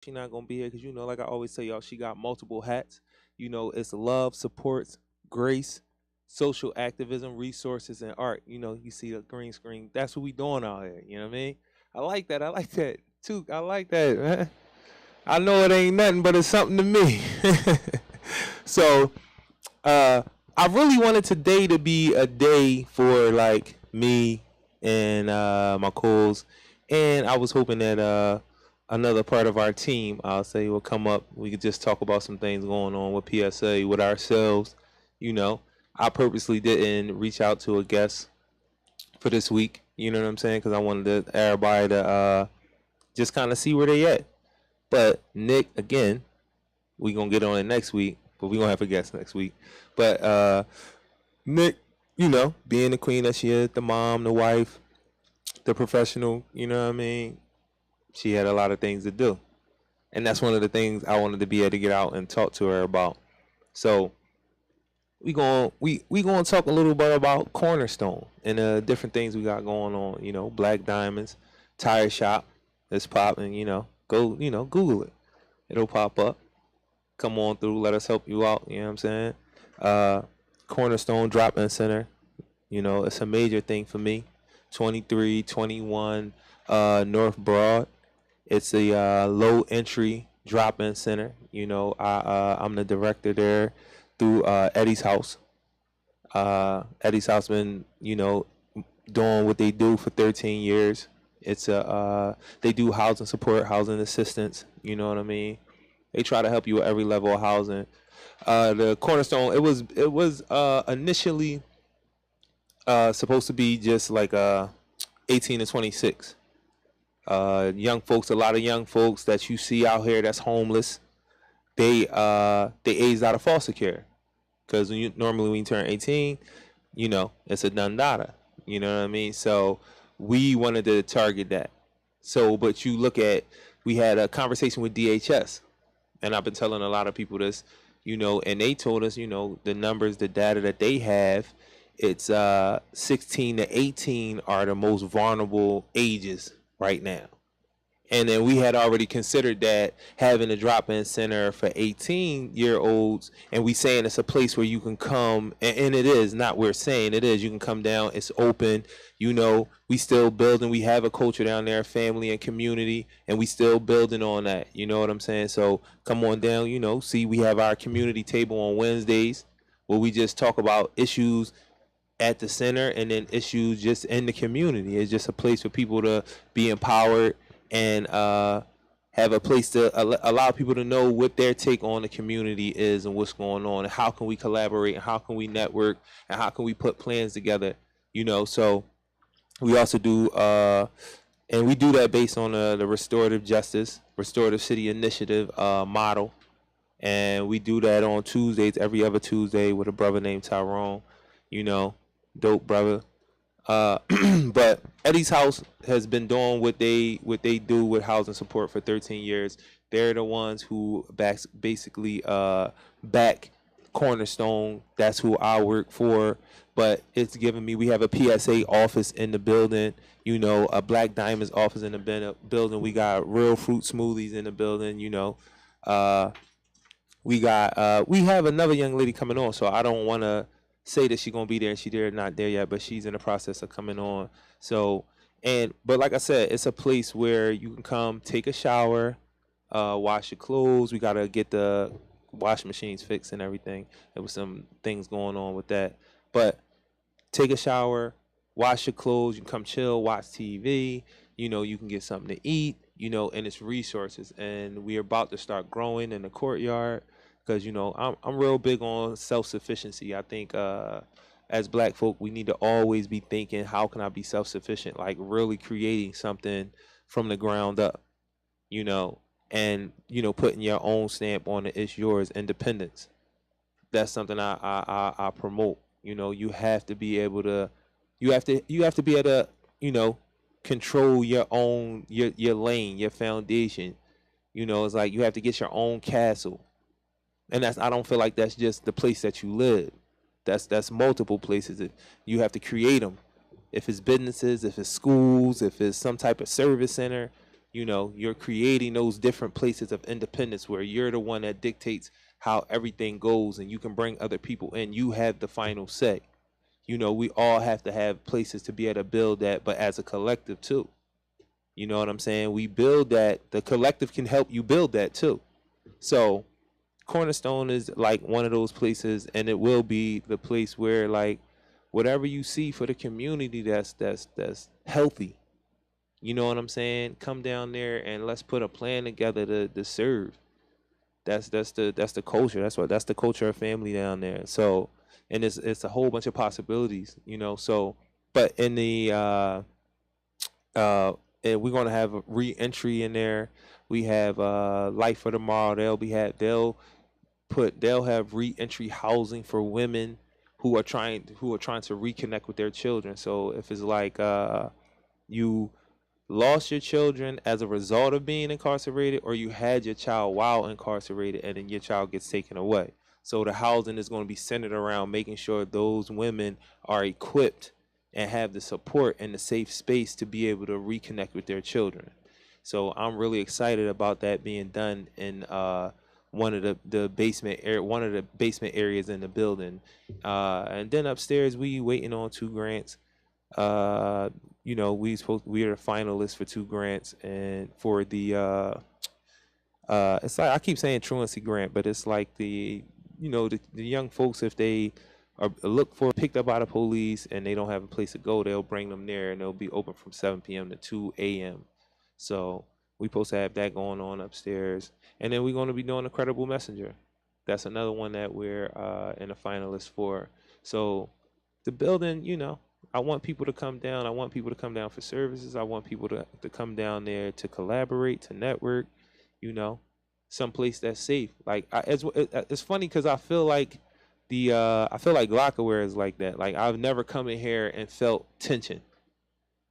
She not gonna be here because like I always tell y'all, she got multiple hats. It's love, supports, grace, social activism, resources, and art. You see the green screen. That's what we doing out here. You know what I mean? I like that. I like that too. I like that, man. I know it ain't nothing, but it's something to me. So, uh, I really wanted today to be a day for like me and my calls, and I was hoping that another part of our team, I'll say, will come up. We could just talk about some things going on with PSA with ourselves. You know, I purposely didn't reach out to a guest for this week. You know what I'm saying? Because I wanted everybody to just kind of see where they at. But Nick, again, we gonna get on it next week. But we gonna have a guest next week. But Nick, being the queen that she is, the mom, the wife, the professional, you know what I mean? She had a lot of things to do. And that's one of the things I wanted to be able to get out and talk to her about. So we gonna talk a little bit about Cornerstone and different things we got going on. Black Diamonds, tire shop, it's popping. Go Google it, it'll pop up. Come on through, let us help you out. You know what I'm saying? Uh, Cornerstone Drop-In Center. It's a major thing for me. 2321 North Broad. It's a low entry drop-in center. I'm the director there through Eddie's House. Eddie's House been doing what they do for 13 years. It's they do housing support, housing assistance. You know what I mean? They try to help you at every level of housing. The Cornerstone, it was initially supposed to be just like 18 to 26. Young folks, a lot of young folks that you see out here that's homeless, they aged out of foster care, because normally when you turn 18, it's a done data. You know what I mean? So we wanted to target that. So, but you look at, we had a conversation with DHS, and I've been telling a lot of people this, and they told us, the numbers, the data that they have, it's 16 to 18 are the most vulnerable ages right now. And then we had already considered that, having a drop-in center for 18-year-olds, and we saying it's a place where you can come, and it is, not we're saying it is, you can come down, it's open, we still building, we have a culture down there, family and community, and we still building on that, you know what I'm saying? So come on down, see, we have our community table on Wednesdays, where we just talk about issues at the center and then issues just in the community. It's just a place for people to be empowered and have a place to allow people to know what their take on the community is and what's going on, and how can we collaborate, and how can we network, and how can we put plans together. So we also do and we do that based on the restorative justice, restorative city initiative model. And we do that on Tuesdays, every other Tuesday, with a brother named Tyrone. Dope brother. But Eddie's House has been doing what they do with housing support for 13 years. They're the ones who basically back Cornerstone. That's who I work for. But it's giving me, we have a PSA office in the building, a Black Diamonds office in the building. We got Real Fruit Smoothies in the building, we have another young lady coming on, so I don't want to say that she's gonna be there and she there not there yet, but she's in the process of coming on. So, but like I said, it's a place where you can come take a shower, wash your clothes. We gotta get the washing machines fixed and everything. There was some things going on with that, but take a shower, wash your clothes. You can come chill, watch TV. You can get something to eat. And it's resources, and we're about to start growing in the courtyard. Because I'm real big on self-sufficiency. I think as Black folk, we need to always be thinking, how can I be self-sufficient? Like really creating something from the ground up, and putting your own stamp on it. It's yours, independence. That's something I promote. You have to be able to, you have to be able to, control your own your lane, your foundation. It's like you have to get your own castle. And I don't feel like that's just the place that you live. That's multiple places that you have to create them. If it's businesses, if it's schools, if it's some type of service center, You know, you're creating those different places of independence where you're the one that dictates how everything goes, and you can bring other people in. You have the final say. You know, we all have to have places to be able to build that, but as a collective too. You know what I'm saying? We build that. The collective can help you build that too. So Cornerstone is like one of those places, and it will be the place where, like, whatever you see for the community that's healthy. You know what I'm saying? Come down there and let's put a plan together to serve. That's the culture. That's the culture of family down there. So, and it's a whole bunch of possibilities, you know. So, but in the and we're gonna have a re-entry in there. We have Life for Tomorrow. They'll have re-entry housing for women who are trying to reconnect with their children. So if it's like you lost your children as a result of being incarcerated, or you had your child while incarcerated and then your child gets taken away. So the housing is going to be centered around making sure those women are equipped and have the support and the safe space to be able to reconnect with their children. So I'm really excited about that being done in one of the basement areas in the building. And then upstairs we waiting on 2 grants. You know, we are finalists for 2 grants, and for the it's like I keep saying truancy grant, but it's like the young folks, if they are picked up by the police and they don't have a place to go, they'll bring them there, and they'll be open from 7 p.m. to 2 a.m. So we supposed to have that going on upstairs, and then we're going to be doing a credible messenger. That's another one that we're in a finalist for. So the building, you know, I want people to come down. I want people to come down for services. I want people to come down there to collaborate, to network, you know, someplace that's safe. Like it's funny because I feel like Lockaware is like that. Like I've never come in here and felt tension.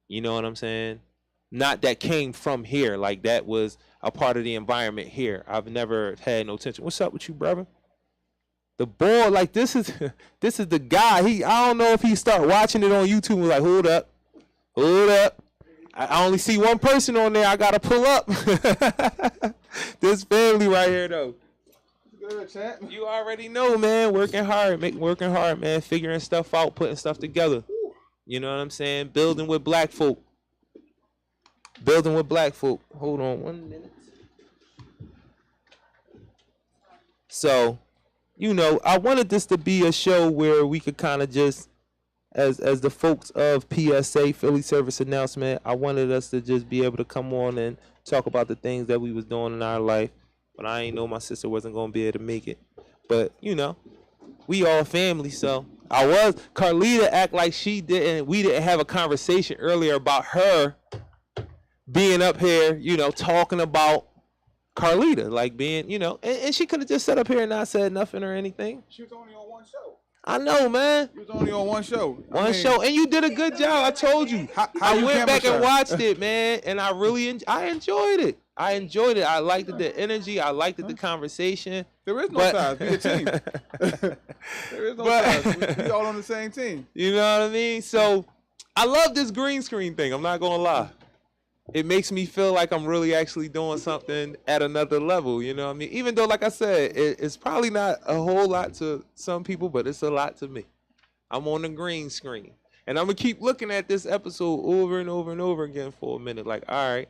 You know what I'm saying? Not that came from here. Like that was a part of the environment here. I've never had no tension. What's up with you, brother? The boy, like this is the guy. I don't know if he start watching it on YouTube and was like, hold up. I only see one person on there. I gotta pull up. This family right here though. Good, champ. You already know, man. Working hard, man. Figuring stuff out, putting stuff together. You know what I'm saying? Building with black folk. Hold on 1 minute. So, you know, I wanted this to be a show where we could kind of just, as the folks of PSA, Philly Service Announcement, I wanted us to just be able to come on and talk about the things that we was doing in our life. But I ain't know my sister wasn't going to be able to make it. But, you know, we all family, so Carlita act like we didn't have a conversation earlier about her being up here, you know, talking about Carlita, like being, you know, and she could have just sat up here and not said nothing or anything. She was only on one show. I know, man. You was only on one show. Show, and you did a good job. I told you. I went back and watched it, man, and I really enjoyed it. I liked the energy. I liked the conversation. There is no size. Be a team. There is no size. We all on the same team. You know what I mean? So I love this green screen thing. I'm not gonna lie. It makes me feel like I'm really actually doing something at another level, you know what I mean? Even though, like I said, it's probably not a whole lot to some people, but it's a lot to me. I'm on the green screen. And I'm going to keep looking at this episode over and over and over again for a minute. Like, all right,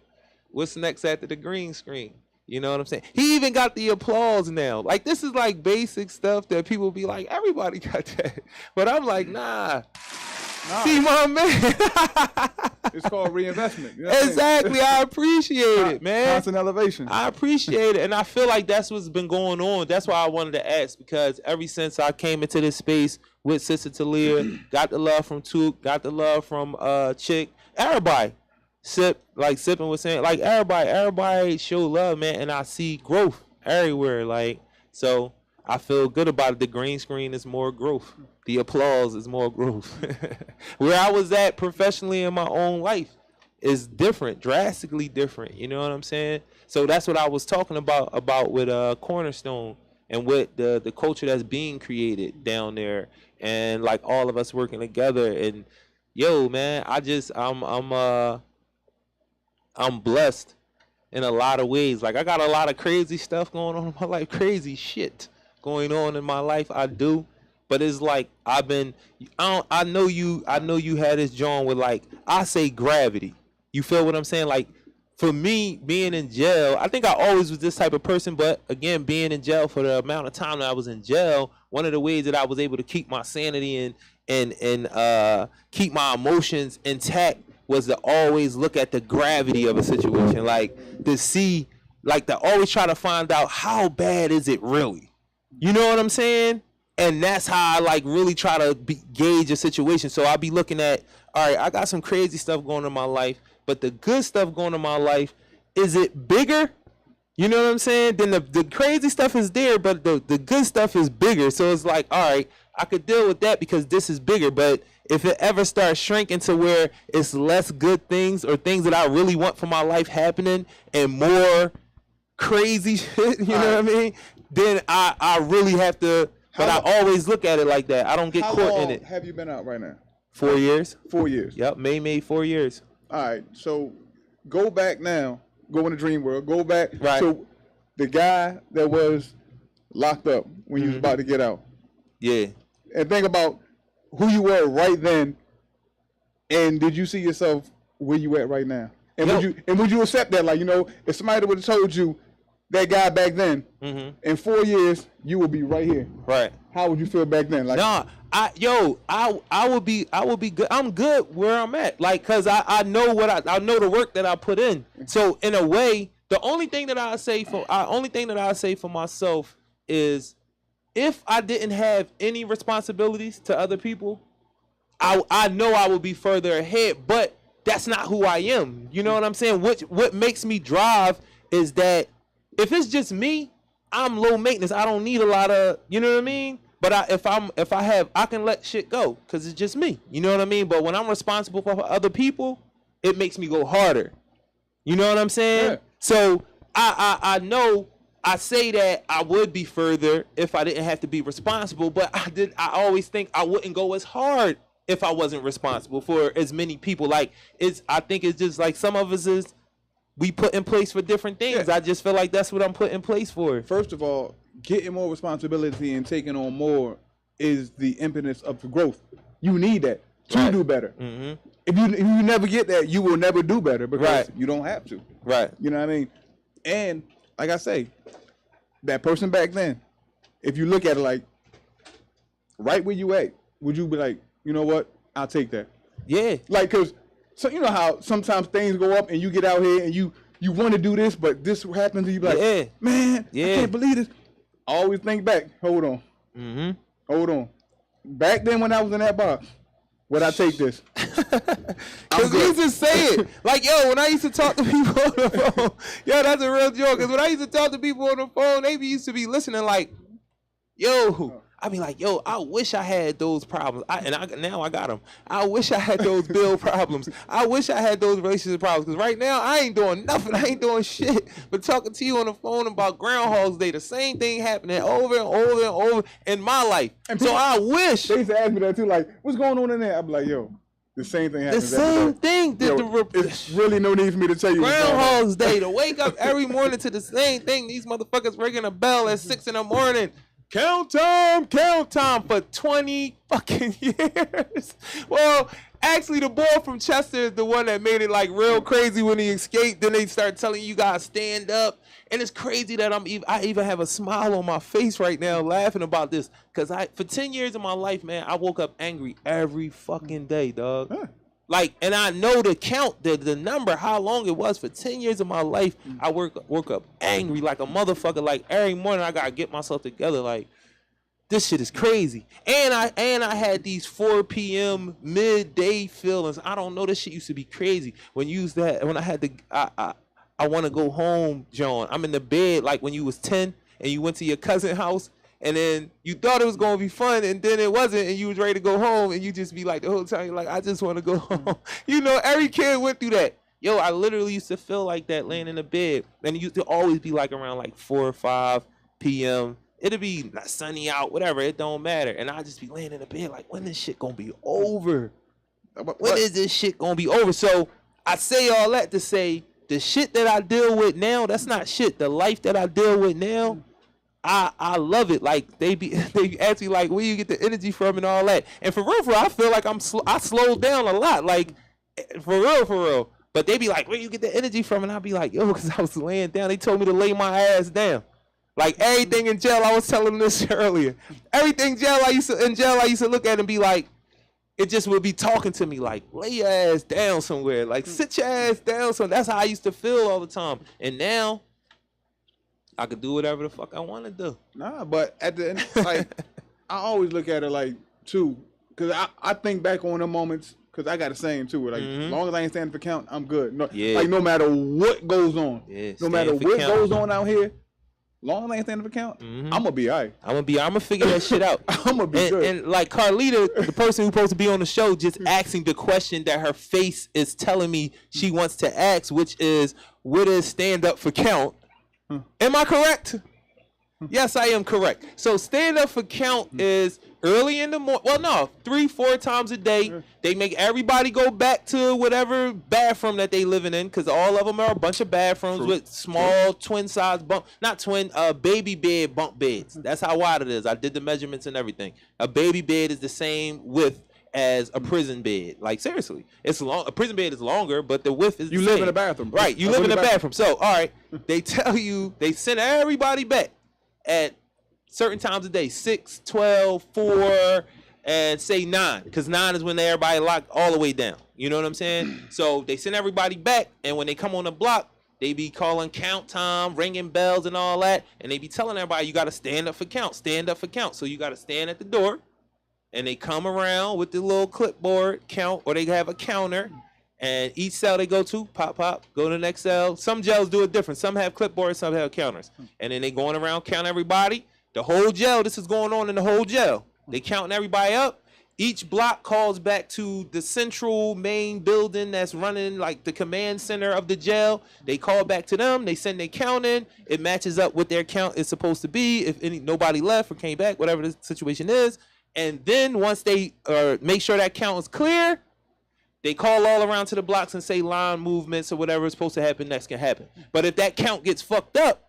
what's next after the green screen? You know what I'm saying? He even got the applause now. Like, this is like basic stuff that people be like, everybody got that. But I'm like, nah. See my man. It's called reinvestment. You know exactly. I appreciate it, man. Constant elevation. I appreciate it. And I feel like that's what's been going on. That's why I wanted to ask, because ever since I came into this space with Sister Talia, got the love from Took, got the love from Chick, everybody. Sipping was saying, like everybody show love, man. And I see growth everywhere. Like, so I feel good about it. The green screen is more growth. The applause is more growth. Where I was at professionally in my own life is different, drastically different. You know what I'm saying? So that's what I was talking about with Cornerstone and with the culture that's being created down there, and like all of us working together. And yo, man, I'm blessed in a lot of ways. Like I got a lot of crazy stuff going on in my life, crazy shit going on in my life. I do, but it's like I know you had this joint with like I say gravity. You feel what I'm saying? Like for me, being in jail, I think I always was this type of person. But again, being in jail for the amount of time that I was in jail, one of the ways that I was able to keep my sanity and keep my emotions intact was to always look at the gravity of a situation, like to see, like to always try to find out how bad is it really. You know what I'm saying? And that's how I like really try to gauge a situation. So I'll be looking at, all right, I got some crazy stuff going on in my life, but the good stuff going on in my life, is it bigger? You know what I'm saying? Then the crazy stuff is there, but the good stuff is bigger. So it's like, all right, I could deal with that because this is bigger. But if it ever starts shrinking to where it's less good things or things that I really want for my life happening and more crazy shit, you know what I mean? Then I really have to, but I always look at it like that. I don't get caught in it. Have you been out right now? 4 years. 4 years. Yep, May 4 years. All right, so go back now. Go in the dream world. Go back. Right. So the guy that was locked up when you was about to get out. Yeah. And think about who you were right then, and did you see yourself where you at right now? And would you accept that? Like, you know, if somebody would have told you that guy back then, in 4 years you will be right here. Right. How would you feel back then? Like, nah, I would be good. I'm good where I'm at. Like, cause I know I know the work that I put in. So in a way, the only thing that I say for myself is, if I didn't have any responsibilities to other people, I know I would be further ahead. But that's not who I am. You know what I'm saying? What makes me drive is that if it's just me, I'm low maintenance. I don't need a lot of, you know what I mean? But I can let shit go because it's just me. You know what I mean? But when I'm responsible for other people, it makes me go harder. You know what I'm saying? Yeah. So I know I say that I would be further if I didn't have to be responsible, but I always think I wouldn't go as hard if I wasn't responsible for as many people. Like I think it's just like some of us is we put in place for different things. Yeah. I just feel like that's what I'm put in place for. First of all, getting more responsibility and taking on more is the impetus of growth. You need that to do better. Mm-hmm. If you never get that, you will never do better because you don't have to. Right. You know what I mean? And like I say, that person back then, if you look at it like right where you at, would you be like, you know what? I'll take that. Yeah. Like, cause so you know how sometimes things go up and you get out here and you want to do this, but this happens and you be like, man, I can't believe this. Always think back. Hold on. Mm-hmm. Hold on. Back then when I was in that bar, would I take this? Because you used to say it. Like, yo, when I used to talk to people on the phone, yo, that's a real joke. Because when I used to talk to people on the phone, they used to be listening like, yo, I'd be like, yo, I wish I had those problems. Now I got them. I wish I had those bill problems. I wish I had those relationship problems. Because right now, I ain't doing nothing. I ain't doing shit but talking to you on the phone about Groundhog's Day. The same thing happening over and over and over in my life. And so I wish. They used to ask me that too, like, what's going on in there? I'd be like, yo, the same thing happens. The same thing. It's really no need for me to tell you. Groundhog's Day. To wake up every morning to the same thing. These motherfuckers ringing a bell at 6 a.m. Count time for 20 fucking years. Well, actually, the boy from Chester is the one that made it like real crazy when he escaped. Then they start telling you guys stand up, and it's crazy that I even have a smile on my face right now laughing about this because for 10 years of my life, man, I woke up angry every fucking day, dog. Huh. Like, and I know the count, the number, how long it was for 10 years of my life. I woke up angry like a motherfucker. Like every morning, I gotta get myself together. Like, this shit is crazy. And I had these 4 p.m. midday feelings. I don't know. This shit used to be crazy. When I had to, I want to go home, John. I'm in the bed like when you was 10 and you went to your cousin's house. And then you thought it was going to be fun, and then it wasn't, and you was ready to go home, and you just be like the whole time, you're like, I just want to go home. You know, every kid went through that. Yo, I literally used to feel like that laying in the bed. And it used to always be like around like 4 or 5 p.m. It'll be not sunny out, whatever, it don't matter. And I just be laying in the bed like, when this shit going to be over? When is this shit going to be over? So I say all that to say the shit that I deal with now, that's not shit. The life that I deal with now, I love it. Like they ask me like, where you get the energy from and all that. And for real, I feel like I slowed down a lot. Like for real. But they be like, where you get the energy from? And I be like, yo, because I was laying down. They told me to lay my ass down. Like everything in jail, I was telling them this earlier. Everything in jail, I used to look at and be like, it just would be talking to me like, lay your ass down somewhere. Like sit your ass down somewhere. That's how I used to feel all the time. And now I could do whatever the fuck I want to do. Nah, but at the end, like, I always look at it like, too, because I think back on the moments, because I got the same, too. Like, as long as I ain't standing for count, I'm good. No, like, no matter what goes on. Yeah, no matter what goes on out here, long as I ain't standing for count, I'm going to be all right. I'm going to figure that shit out. I'm going to be good. And, like, Carlita, the person who's supposed to be on the show, just asking the question that her face is telling me she wants to ask, which is, what is stand up for count? Am I correct? Yes, I am correct. So stand up for count is early in the morning. Well, no, 3-4 times a day. They make everybody go back to whatever bathroom that they living in, because all of them are a bunch of bathrooms with small twin size baby bed bunk beds. That's how wide it is. I did the measurements and everything. A baby bed is the same width as a prison bed. Like seriously, it's long. A prison bed is longer, but the width is the same. You live in a bathroom, right? You live in a bathroom. So all right, they tell you they send everybody back at certain times of day, 6, 12, 4, and say 9, because 9 is when everybody locked all the way down. You know what I'm saying? So they send everybody back, and when they come on the block, they be calling count time, ringing bells and all that, and they be telling everybody you got to stand up for count, stand up for count. So you got to stand at the door. And they come around with the little clipboard count, or they have a counter, and each cell they go to, pop, go to the next cell. Some jails do it different. Some have clipboards, some have counters. And then they going around, count everybody. The whole jail, this is going on in the whole jail. They counting everybody up. Each block calls back to the central main building that's running like the command center of the jail. They call back to them. They send their count in. It matches up what their count is supposed to be. If nobody left or came back, whatever the situation is. And then once they make sure that count is clear, they call all around to the blocks and say line movements or whatever is supposed to happen next can happen. But if that count gets fucked up,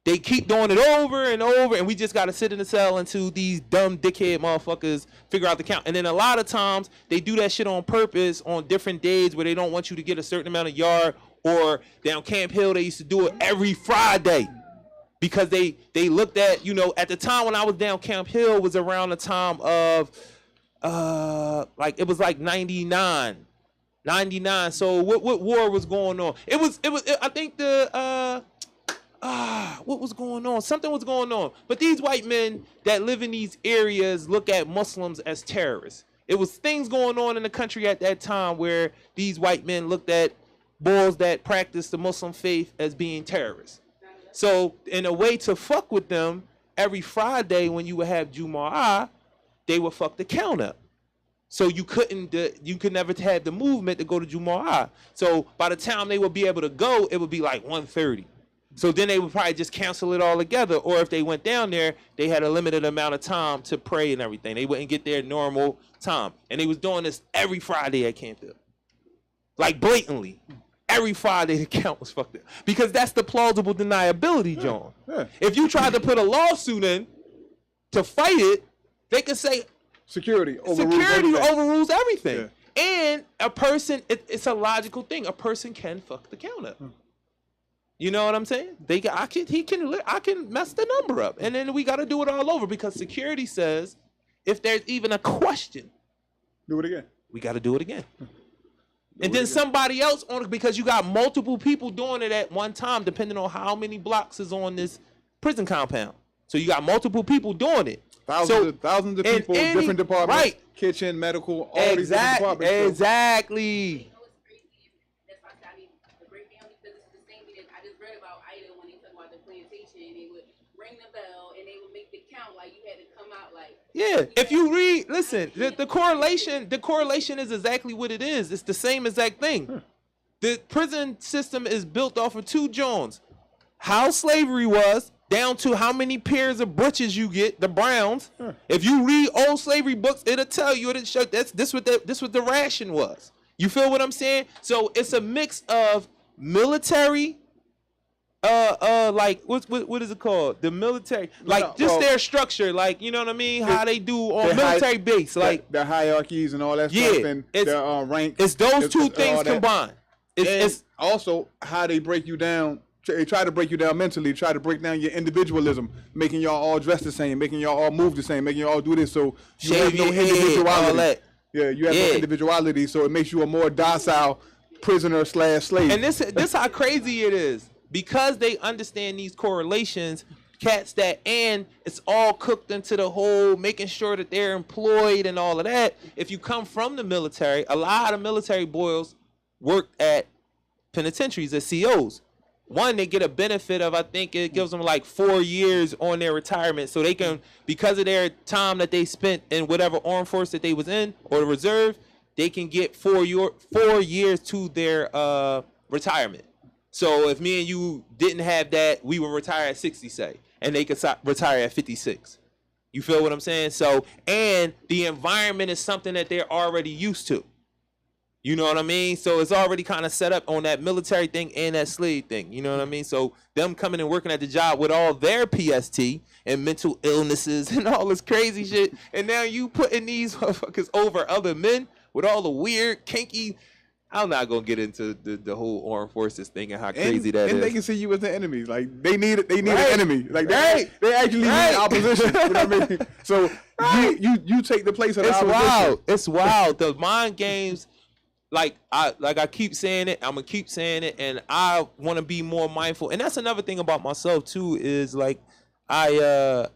they keep doing it over and over, and we just got to sit in the cell until these dumb dickhead motherfuckers figure out the count. And then a lot of times they do that shit on purpose on different days where they don't want you to get a certain amount of yard, or down Camp Hill they used to do it every Friday. Because they looked at, at the time when I was down Camp Hill was around the time of, it was like 99. So what war was going on? It was I think what was going on? Something was going on. But these white men that live in these areas look at Muslims as terrorists. It was things going on in the country at that time where these white men looked at boys that practice the Muslim faith as being terrorists. So in a way to fuck with them, every Friday when you would have Jumu'ah, they would fuck the count up. So you could never have the movement to go to Jumu'ah. So by the time they would be able to go, it would be like 1:30. So then they would probably just cancel it all together. Or if they went down there, they had a limited amount of time to pray and everything. They wouldn't get their normal time. And they was doing this every Friday at Camp Hill. Like blatantly. Every Friday the count was fucked up. Because that's the plausible deniability, John. Yeah. If you tried to put a lawsuit in to fight it, they could say security overrules everything. Yeah. And a person, it's a logical thing. A person can fuck the count up. You know what I'm saying? I can mess the number up. And then we got to do it all over because security says if there's even a question, do it again. We got to do it again. And then somebody else because you got multiple people doing it at one time, depending on how many blocks is on this prison compound. So you got multiple people doing it. Thousands of people, different departments, right? Kitchen, medical, all these different departments. Exactly. Yeah, if you read, listen, the correlation is exactly what it is. It's the same exact thing. The prison system is built off of two Jones. How slavery was, down to how many pairs of breeches you get, the Browns. If you read old slavery books, it'll tell you, this what the ration was. You feel what I'm saying? So it's a mix of military. Like what is it called? The military, like their structure, like you know what I mean? How they do on military base, like the hierarchies and all that stuff, and their rank. It's those two things combined. It's also how they break you down. They try to break you down mentally. Try to break down your individualism, making y'all all dress the same, making y'all all move the same, making y'all all do this. So you have no individuality. Yeah, you have no individuality. So it makes you a more docile prisoner / slave. And this how crazy it is. Because they understand these correlations, cats and it's all cooked into the whole, making sure that they're employed and all of that. If you come from the military, a lot of military boys work at penitentiaries as COs. One, they get a benefit of, I think it gives them like 4 years on their retirement. So they can, because of their time that they spent in whatever armed force that they was in or the reserve, they can get 4 years to their retirement. So if me and you didn't have that, we would retire at 60, say, and they could retire at 56. You feel what I'm saying? So, and the environment is something that they're already used to. You know what I mean? So it's already kind of set up on that military thing and that slave thing. You know what I mean? So them coming and working at the job with all their PST and mental illnesses and all this crazy shit, and now you putting these motherfuckers over other men with all the weird, kinky. I'm not gonna get into the whole armed forces thing and how crazy that is. And they can see you as the enemy. Like they need an enemy. Like they actually need opposition. You know what I mean? So you take the place of the opposition. It's wild. The mind games. Like I keep saying it, I'm gonna keep saying it, and I want to be more mindful. And that's another thing about myself too, is like I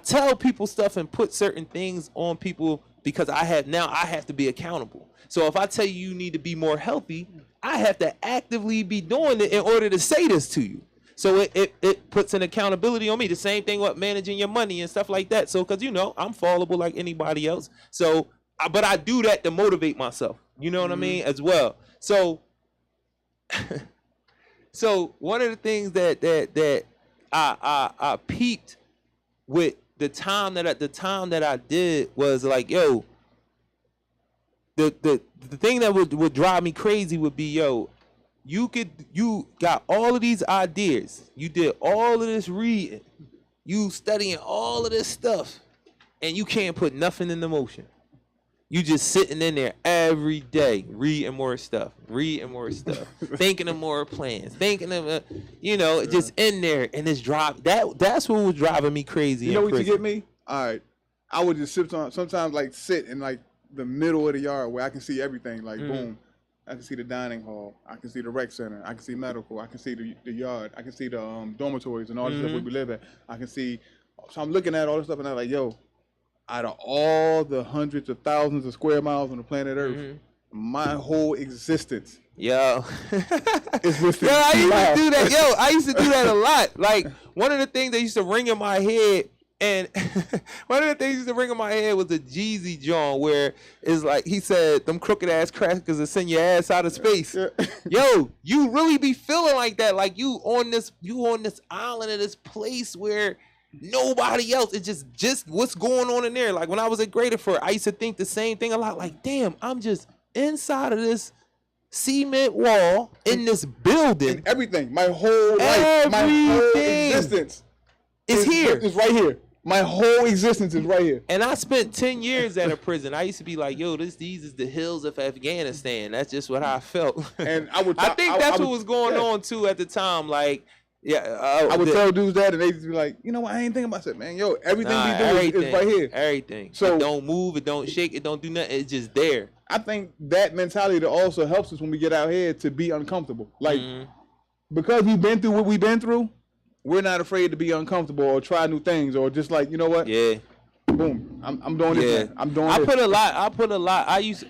tell people stuff and put certain things on people because I have to be accountable. So if I tell you need to be more healthy, I have to actively be doing it in order to say this to you. So it puts an accountability on me. The same thing with managing your money and stuff like that. So because I'm fallible like anybody else. So but I do that to motivate myself. You know what I mean? As well. So so one of the things that I peeped with the time that I did was like, yo, the thing that would drive me crazy would be, yo, you got all of these ideas, you did all of this reading, you studying all of this stuff, and you can't put nothing into motion. You just sitting in there every day, reading more stuff, thinking of more plans, thinking of, just in there, and it's that's what was driving me crazy. You know what you get me? All right, I would just sometimes like sit in like the middle of the yard where I can see everything. Like boom, I can see the dining hall, I can see the rec center, I can see medical, I can see the yard, I can see the dormitories and all the stuff where we live at. I can see. So I'm looking at all this stuff and I'm like, yo. Out of all the hundreds of thousands of square miles on the planet Earth, my whole existence, is listed. I used to do that. Yo, I used to do that a lot. Like one of the things that used to ring in my head, and one of the things that used to ring in my head was the Jeezy John, where it's like he said, "Them crooked ass crackers will send your ass out of space." Yo, you really be feeling like that, like you on this island of this place where. Nobody else. It's just what's going on in there. Like when I was at Graterford, I used to think the same thing a lot. Like, damn, I'm just inside of this cement wall in this building. And everything, my whole life, my whole existence is here. It's right here. My whole existence is right here. And I spent 10 years at a prison. I used to be like, yo, these is the hills of Afghanistan. That's just what I felt. And I think that's what was going on too at the time. Like. Yeah, I would tell dudes that, and they'd be like, "You know what? I ain't thinking about it, man. Yo, everything we do is right here. Everything. So it don't move, it don't shake, it don't do nothing. It's just there." I think that mentality also helps us when we get out here to be uncomfortable. Like because we've been through what we've been through, we're not afraid to be uncomfortable or try new things or just like, you know what? Yeah. Boom. I'm doing this. Man. I'm doing this. I put a lot. I used,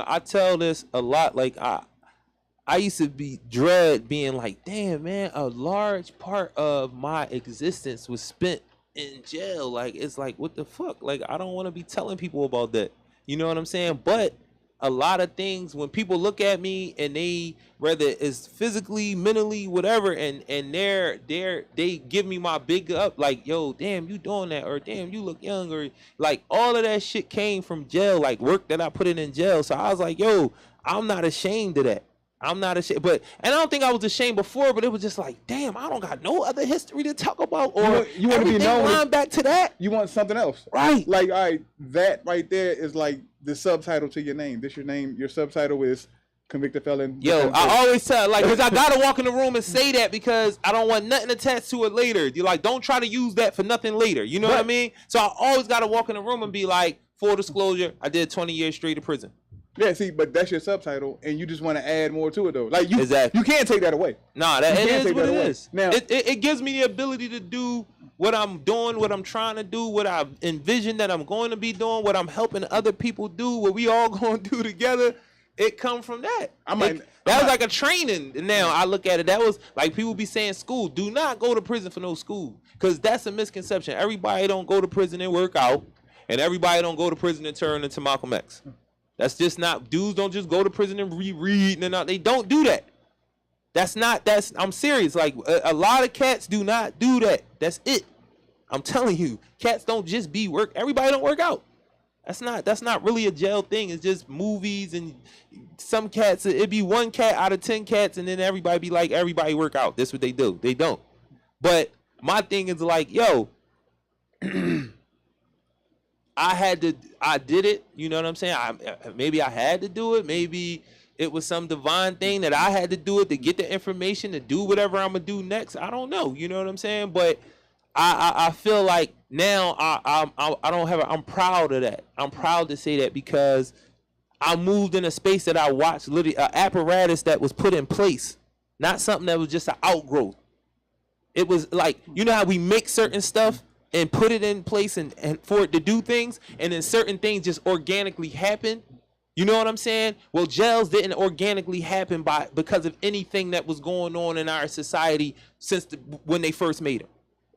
I tell this a lot. Like I used to dread being like, damn, man, a large part of my existence was spent in jail. Like, it's like, what the fuck? Like, I don't want to be telling people about that. You know what I'm saying? But a lot of things, when people look at me and they, whether it's physically, mentally, whatever, and they give me my big up, like, yo, damn, you doing that, or damn, you look young, or like all of that shit came from jail, like work that I put in jail. So I was like, yo, I'm not ashamed of that. I'm not ashamed, and I don't think I was ashamed before, but it was just like, damn, I don't got no other history to talk about, or you want to be known line back to that. You want something else, right? Like, all right, that right there is like the subtitle to your name. This your name. Your subtitle is convicted felon. Yo, I always tell, like, because I gotta walk in the room and say that because I don't want nothing attached to it later. You're like, don't try to use that for nothing later. You know what I mean? So I always gotta walk in the room and be like, full disclosure, I did 20 years straight to prison. Yeah, see, but that's your subtitle, and you just want to add more to it, though. Like, you can't take that away. Nah, it is what it is. Now, it gives me the ability to do what I'm doing, what I'm trying to do, what I envision that I'm going to be doing, what I'm helping other people do, what we all going to do together. It come from that. That was like a training. Now I look at it. That was like people be saying school. Do not go to prison for no school, because that's a misconception. Everybody don't go to prison and work out, and everybody don't go to prison and turn into Malcolm X. That's just not, dudes don't just go to prison and read and they don't do that. I'm serious. Like a lot of cats do not do that. That's it. I'm telling you, cats don't just be work. Everybody don't work out. That's not really a jail thing. It's just movies, and some cats, it'd be one cat out of 10 cats, and then everybody be like, everybody work out. That's what they do. They don't. But my thing is like, yo, I did it. You know what I'm saying? Maybe I had to do it. Maybe it was some divine thing that I had to do it to get the information to do whatever I'm gonna do next. I don't know. You know what I'm saying? But I feel like now I'm proud of that. I'm proud to say that because I moved in a space that I watched, literally an apparatus that was put in place, not something that was just an outgrowth. It was like, you know how we make certain stuff and put it in place and for it to do things, and then certain things just organically happen. You know what I'm saying? Well, jails didn't organically happen because of anything that was going on in our society since when they first made them.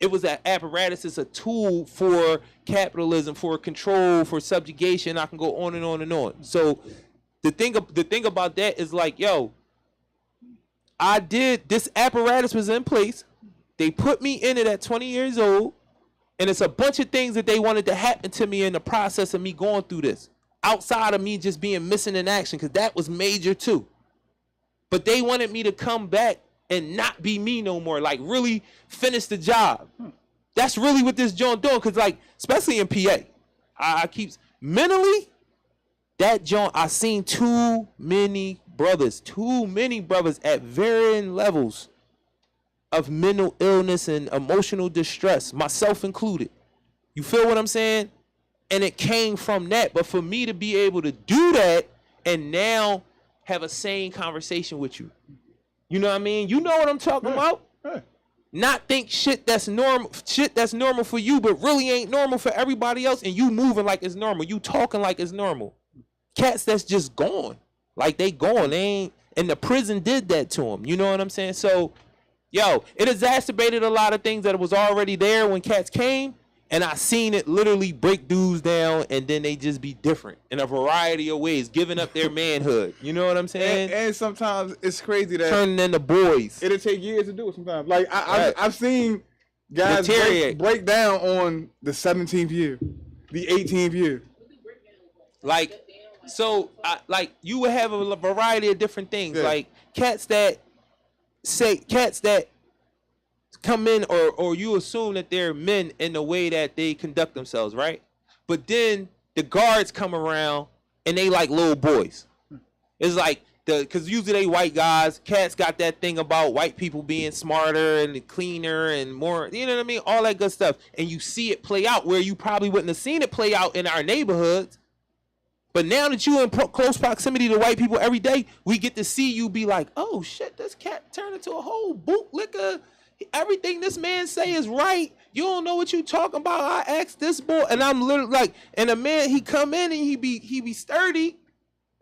It was an apparatus. It's a tool for capitalism, for control, for subjugation. I can go on and on and on. So the thing about that is like, yo, this apparatus was in place. They put me in it at 20 years old. And it's a bunch of things that they wanted to happen to me in the process of me going through this, outside of me just being missing in action, because that was major too. But they wanted me to come back and not be me no more, like really finish the job. That's really what this joint doing, because like, especially in PA, I keep mentally, that joint, I seen too many brothers at varying levels of mental illness and emotional distress, myself included. You feel what I'm saying? And it came from that. But for me to be able to do that and now have a sane conversation with you, you know what I mean? You know what I'm talking about? Not think shit that's normal for you, but really ain't normal for everybody else, and you moving like it's normal. You talking like it's normal. Cats that's just gone. Like they gone. They ain't, and the prison did that to them. You know what I'm saying? So, yo, it exacerbated a lot of things that was already there when cats came, and I seen it literally break dudes down, and then they just be different in a variety of ways, giving up their manhood. You know what I'm saying? And sometimes it's crazy that turning into boys. It'll take years to do it sometimes. Like I've seen guys break down on the 17th year, the 18th year. Like, so like you would have a variety of different things. Yeah. Like cats that come in, or you assume that they're men in the way that they conduct themselves, right? But then the guards come around and they like little boys. It's like because usually they white guys. Cats got that thing about white people being smarter and cleaner and more, you know what I mean? All that good stuff. And you see it play out where you probably wouldn't have seen it play out in our neighborhoods. But now that you're in close proximity to white people every day, we get to see you be like, oh shit, this cat turned into a whole bootlicker. Everything this man say is right. You don't know what you talking about. I asked this boy, and I'm literally like, and a man, he come in and he be sturdy,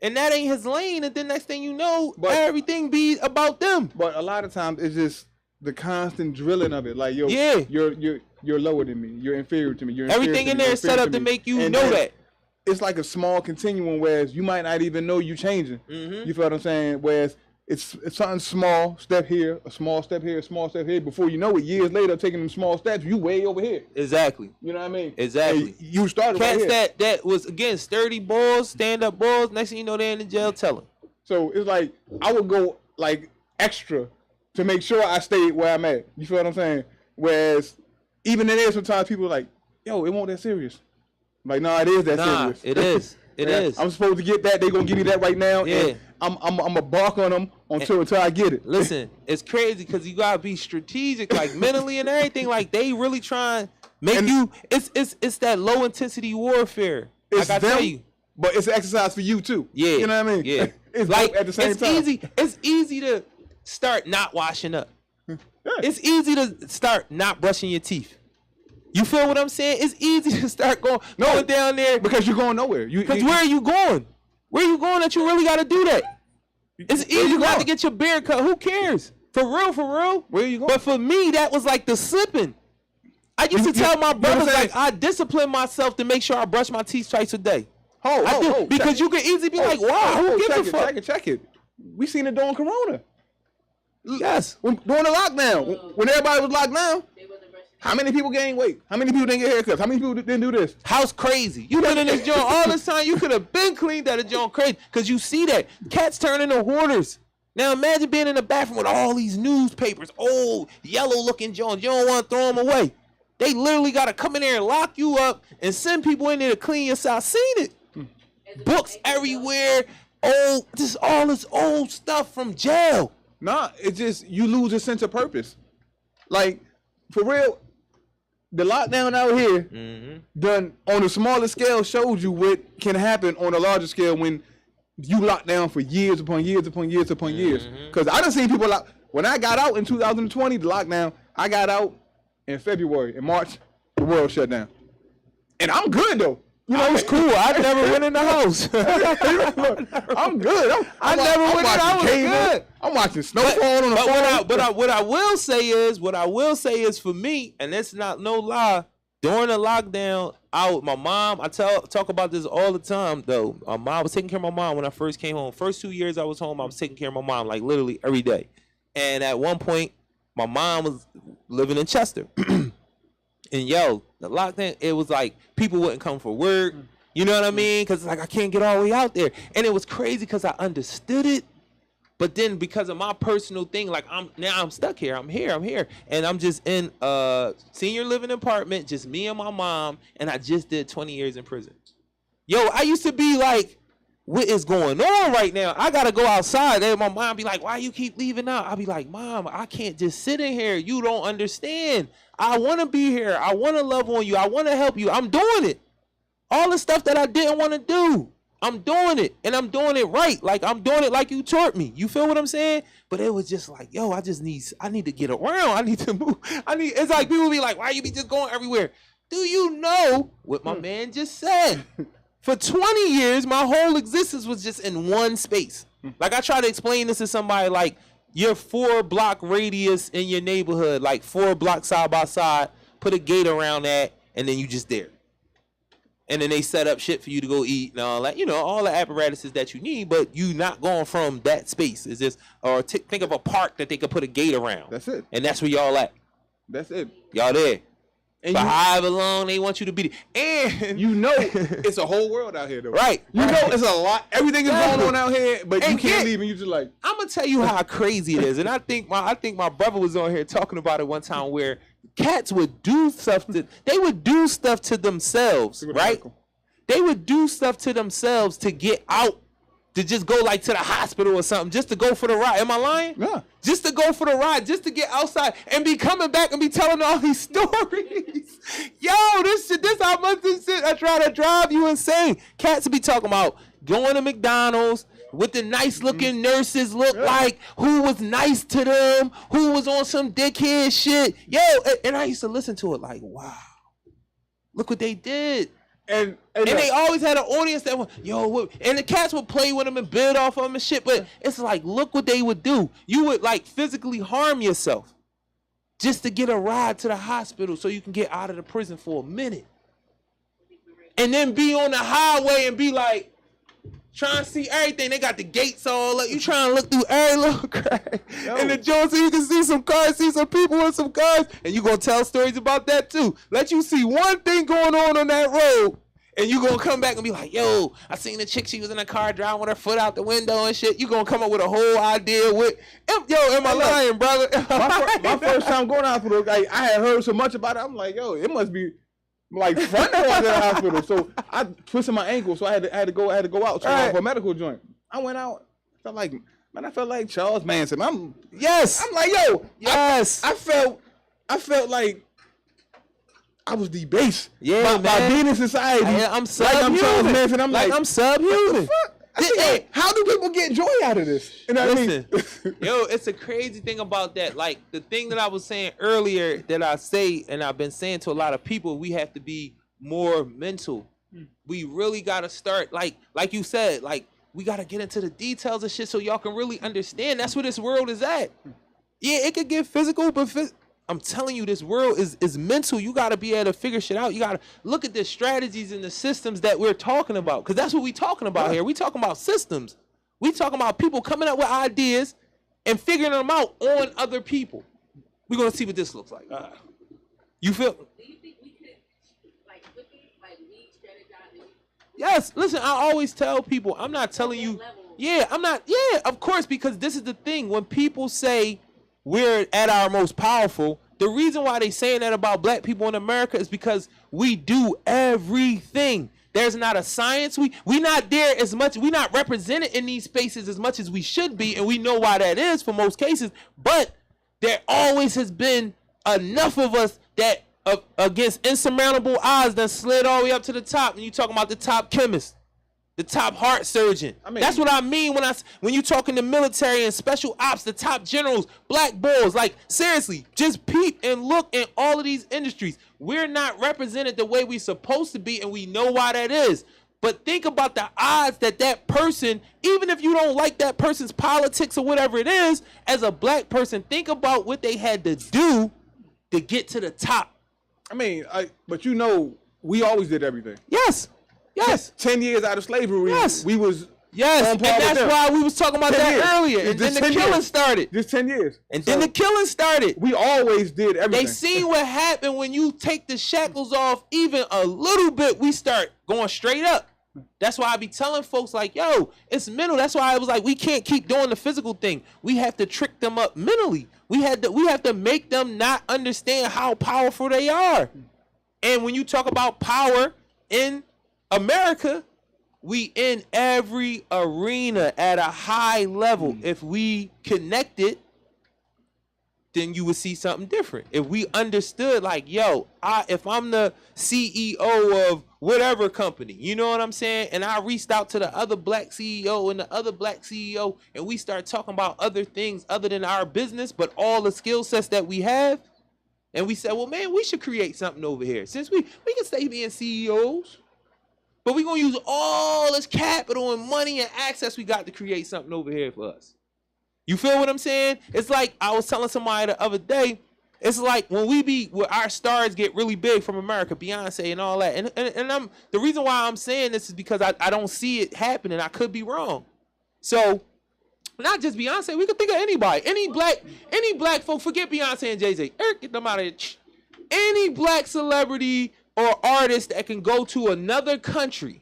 and that ain't his lane. And then next thing you know, everything be about them. But a lot of times it's just the constant drilling of it. Like, yo, yeah, you're lower than me. You're inferior to me. You're everything in there is set up to make you know that. It's like a small continuum, whereas you might not even know you changing. Mm-hmm. You feel what I'm saying? Whereas it's something small, step here, a small step here, a small step here. Before you know it, years later, taking them small steps, you way over here. Exactly. You know what I mean? Exactly. And you started cats right here. that was, again, sturdy boys, stand-up boys. Next thing you know, they're in the jail telling. So it's like I would go like extra to make sure I stayed where I'm at. You feel what I'm saying? Whereas even in there, sometimes people are like, yo, it won't that serious. I'm like, nah, it is that serious. It is. It is. I'm supposed to get that. They gonna give me that right now. Yeah. And I'm a bark on them until I get it. Listen, it's crazy because you gotta be strategic, like mentally and everything. Like they really trying make you. It's that low intensity warfare. It's like I tell you, but it's an exercise for you too. Yeah. You know what I mean? Yeah. It's like at the same time. It's easy to start not washing up. Yeah. It's easy to start not brushing your teeth. You feel what I'm saying? It's easy to start going down there because you're going nowhere. Because where are you going? Where are you going that you really got to do that? It's easy not to get your beard cut. Who cares? For real. Where are you going? But for me, that was like the slipping. I used to tell my brothers, like, I discipline myself to make sure I brush my teeth twice a day. Because you can easily be like, wow, who gives a fuck? Check it. We seen it during Corona. Yes. During the lockdown. When everybody was locked down. How many people gained weight? How many people didn't get haircuts? How many people didn't do this? House crazy. You been in this joint all this time. You could have been cleaned out of joint crazy. Because you see that. Cats turn into hoarders. Now imagine being in the bathroom with all these newspapers, old, yellow-looking joints. You don't want to throw them away. They literally got to come in there and lock you up and send people in there to clean your side. Seen it. Books everywhere. Old, just all this old stuff from jail. Nah, it's just you lose a sense of purpose. Like, for real, the lockdown out here done on a smaller scale showed you what can happen on a larger scale when you lock down for years upon years upon years upon years. Because I done seen people when I got out in 2020, the lockdown, I got out in February. In March, the world shut down. And I'm good though. You know, it's cool. I never went in the house. I'm good. I never went in the house. I was good. I'm watching snowfall on the phone. But what I will say is for me, and it's not no lie, during the lockdown, my mom, I talk about this all the time though. I was taking care of my mom when I first came home. First 2 years I was home, I was taking care of my mom like literally every day. And at one point, my mom was living in Chester. And the lockdown, it was like people wouldn't come for work. You know what I mean? Because like I can't get all the way out there. And it was crazy because I understood it. But then because of my personal thing, like I'm stuck here. I'm here. And I'm just in a senior living apartment, just me and my mom. And I just did 20 years in prison. I used to be like, what is going on right now? I got to go outside. And my mom be like, why you keep leaving out? I'll be like, Mom, I can't just sit in here. You don't understand. I want to be here. I want to love on you. I want to help you. I'm doing it. All the stuff that I didn't want to do, I'm doing it. And I'm doing it right. Like, I'm doing it like you taught me. You feel what I'm saying? But it was just like, I need to get around. I need to move. It's like people be like, why you be just going everywhere? Do you know what my man just said? For 20 years, my whole existence was just in one space. Like, I try to explain this to somebody like, your 4-block radius in your neighborhood, like 4 blocks side by side, put a gate around that, and then you just there. And then they set up shit for you to go eat and all that, all the apparatuses that you need, but you not going from that space. It's just, or think of a park that they could put a gate around. That's it. And that's where y'all at. That's it. Y'all there. And for however long they want you to be there. And it's a whole world out here though. Right. It's a lot. Everything is going on out here, but you can't leave and you just like. I'm gonna tell you how crazy it is. And I think my brother was on here talking about it one time where cats would do stuff to themselves, right? They would do stuff to themselves to get out. To just go like to the hospital or something, just to go for the ride. Am I lying? Yeah. Just to go for the ride, just to get outside and be coming back and be telling all these stories. This how much this shit I try to drive you insane. Cats be talking about going to McDonald's with the nice looking nurses like who was nice to them, who was on some dickhead shit. And I used to listen to it like, wow, look what they did. And they always had an audience that went, and the cats would play with them and build off of them and shit. But it's like, look what they would do. You would like physically harm yourself just to get a ride to the hospital so you can get out of the prison for a minute. And then be on the highway and be like, trying to see everything. They got the gates all up. You trying to look through every little crack in the joint so you can see some cars, see some people in some cars, and you gonna tell stories about that too. Let you see one thing going on that road, and you gonna come back and be like, yo, I seen the chick, she was in a car driving with her foot out the window and shit. You gonna come up with a whole idea with, yo, am I lying, brother? my first time going to the hospital, like, I had heard so much about it. I'm like, yo, it must be like fun to go out to the hospital. So I twisted my ankle, so I had to go out for a medical joint. I went out, felt like, man, I felt like Charles Manson. I'm like, yo, yes. I felt like I was debased by being in society. I'm subhuman. I'm Charles Manson. I'm like I'm subhuman. How do people get joy out of this? You know what I mean? Yo, it's a crazy thing about that. Like the thing that I was saying earlier that I say, and I've been saying to a lot of people, we have to be more mental. We really got to start, like you said, like we got to get into the details of shit so y'all can really understand. That's where this world is at. Yeah, it could get physical, but I'm telling you, this world is mental. You got to be able to figure shit out. You got to look at the strategies and the systems that we're talking about, because that's what we're talking about here. We talking about systems. We talking about people coming up with ideas and figuring them out on other people. We're going to see what this looks like. You feel? Do you think we could, like, re-strategize? Yes. Listen, I always tell people, I'm not telling you. Yeah, I'm not. Yeah, of course, because this is the thing. When people say we're at our most powerful, the reason why they saying that about black people in America is because we do everything. There's not a science. We not there as much. We not represented in these spaces as much as we should be, and we know why that is for most cases. But there always has been enough of us that against insurmountable odds that slid all the way up to the top. And you talking about the top chemist, the top heart surgeon. I mean, that's what I mean when you talking to military and special ops, the top generals, black bulls. Like, seriously, just peep and look at all of these industries. We're not represented the way we're supposed to be, and we know why that is. But think about the odds that person, even if you don't like that person's politics or whatever it is, as a black person, think about what they had to do to get to the top. I mean, but you know, we always did everything. Yes. Yes. 10 years out of slavery, yes. We was and that's why we was talking about that years. Earlier. And then the killing started. Just 10 years. And then the killing started. We always did everything. They see what happened when you take the shackles off even a little bit, we start going straight up. That's why I be telling folks like, yo, it's mental. That's why I was like, we can't keep doing the physical thing. We have to trick them up mentally. We have to make them not understand how powerful they are. And when you talk about power in America, we in every arena at a high level. If we connected, then you would see something different. If we understood, like, yo, if I'm the CEO of whatever company, you know what I'm saying? And I reached out to the other black CEO and the other black CEO, and we start talking about other things other than our business, but all the skill sets that we have. And we said, well, man, we should create something over here. Since we can stay being CEOs. But we're going to use all this capital and money and access we got to create something over here for us. You feel what I'm saying? It's like I was telling somebody the other day, it's like when our stars get really big from America, Beyonce and all that. And the reason why I'm saying this is because I don't see it happening. I could be wrong. So not just Beyonce, we could think of anybody. Any black folk, forget Beyonce and Jay-Z. Get them out of it. Any black celebrity or artist that can go to another country,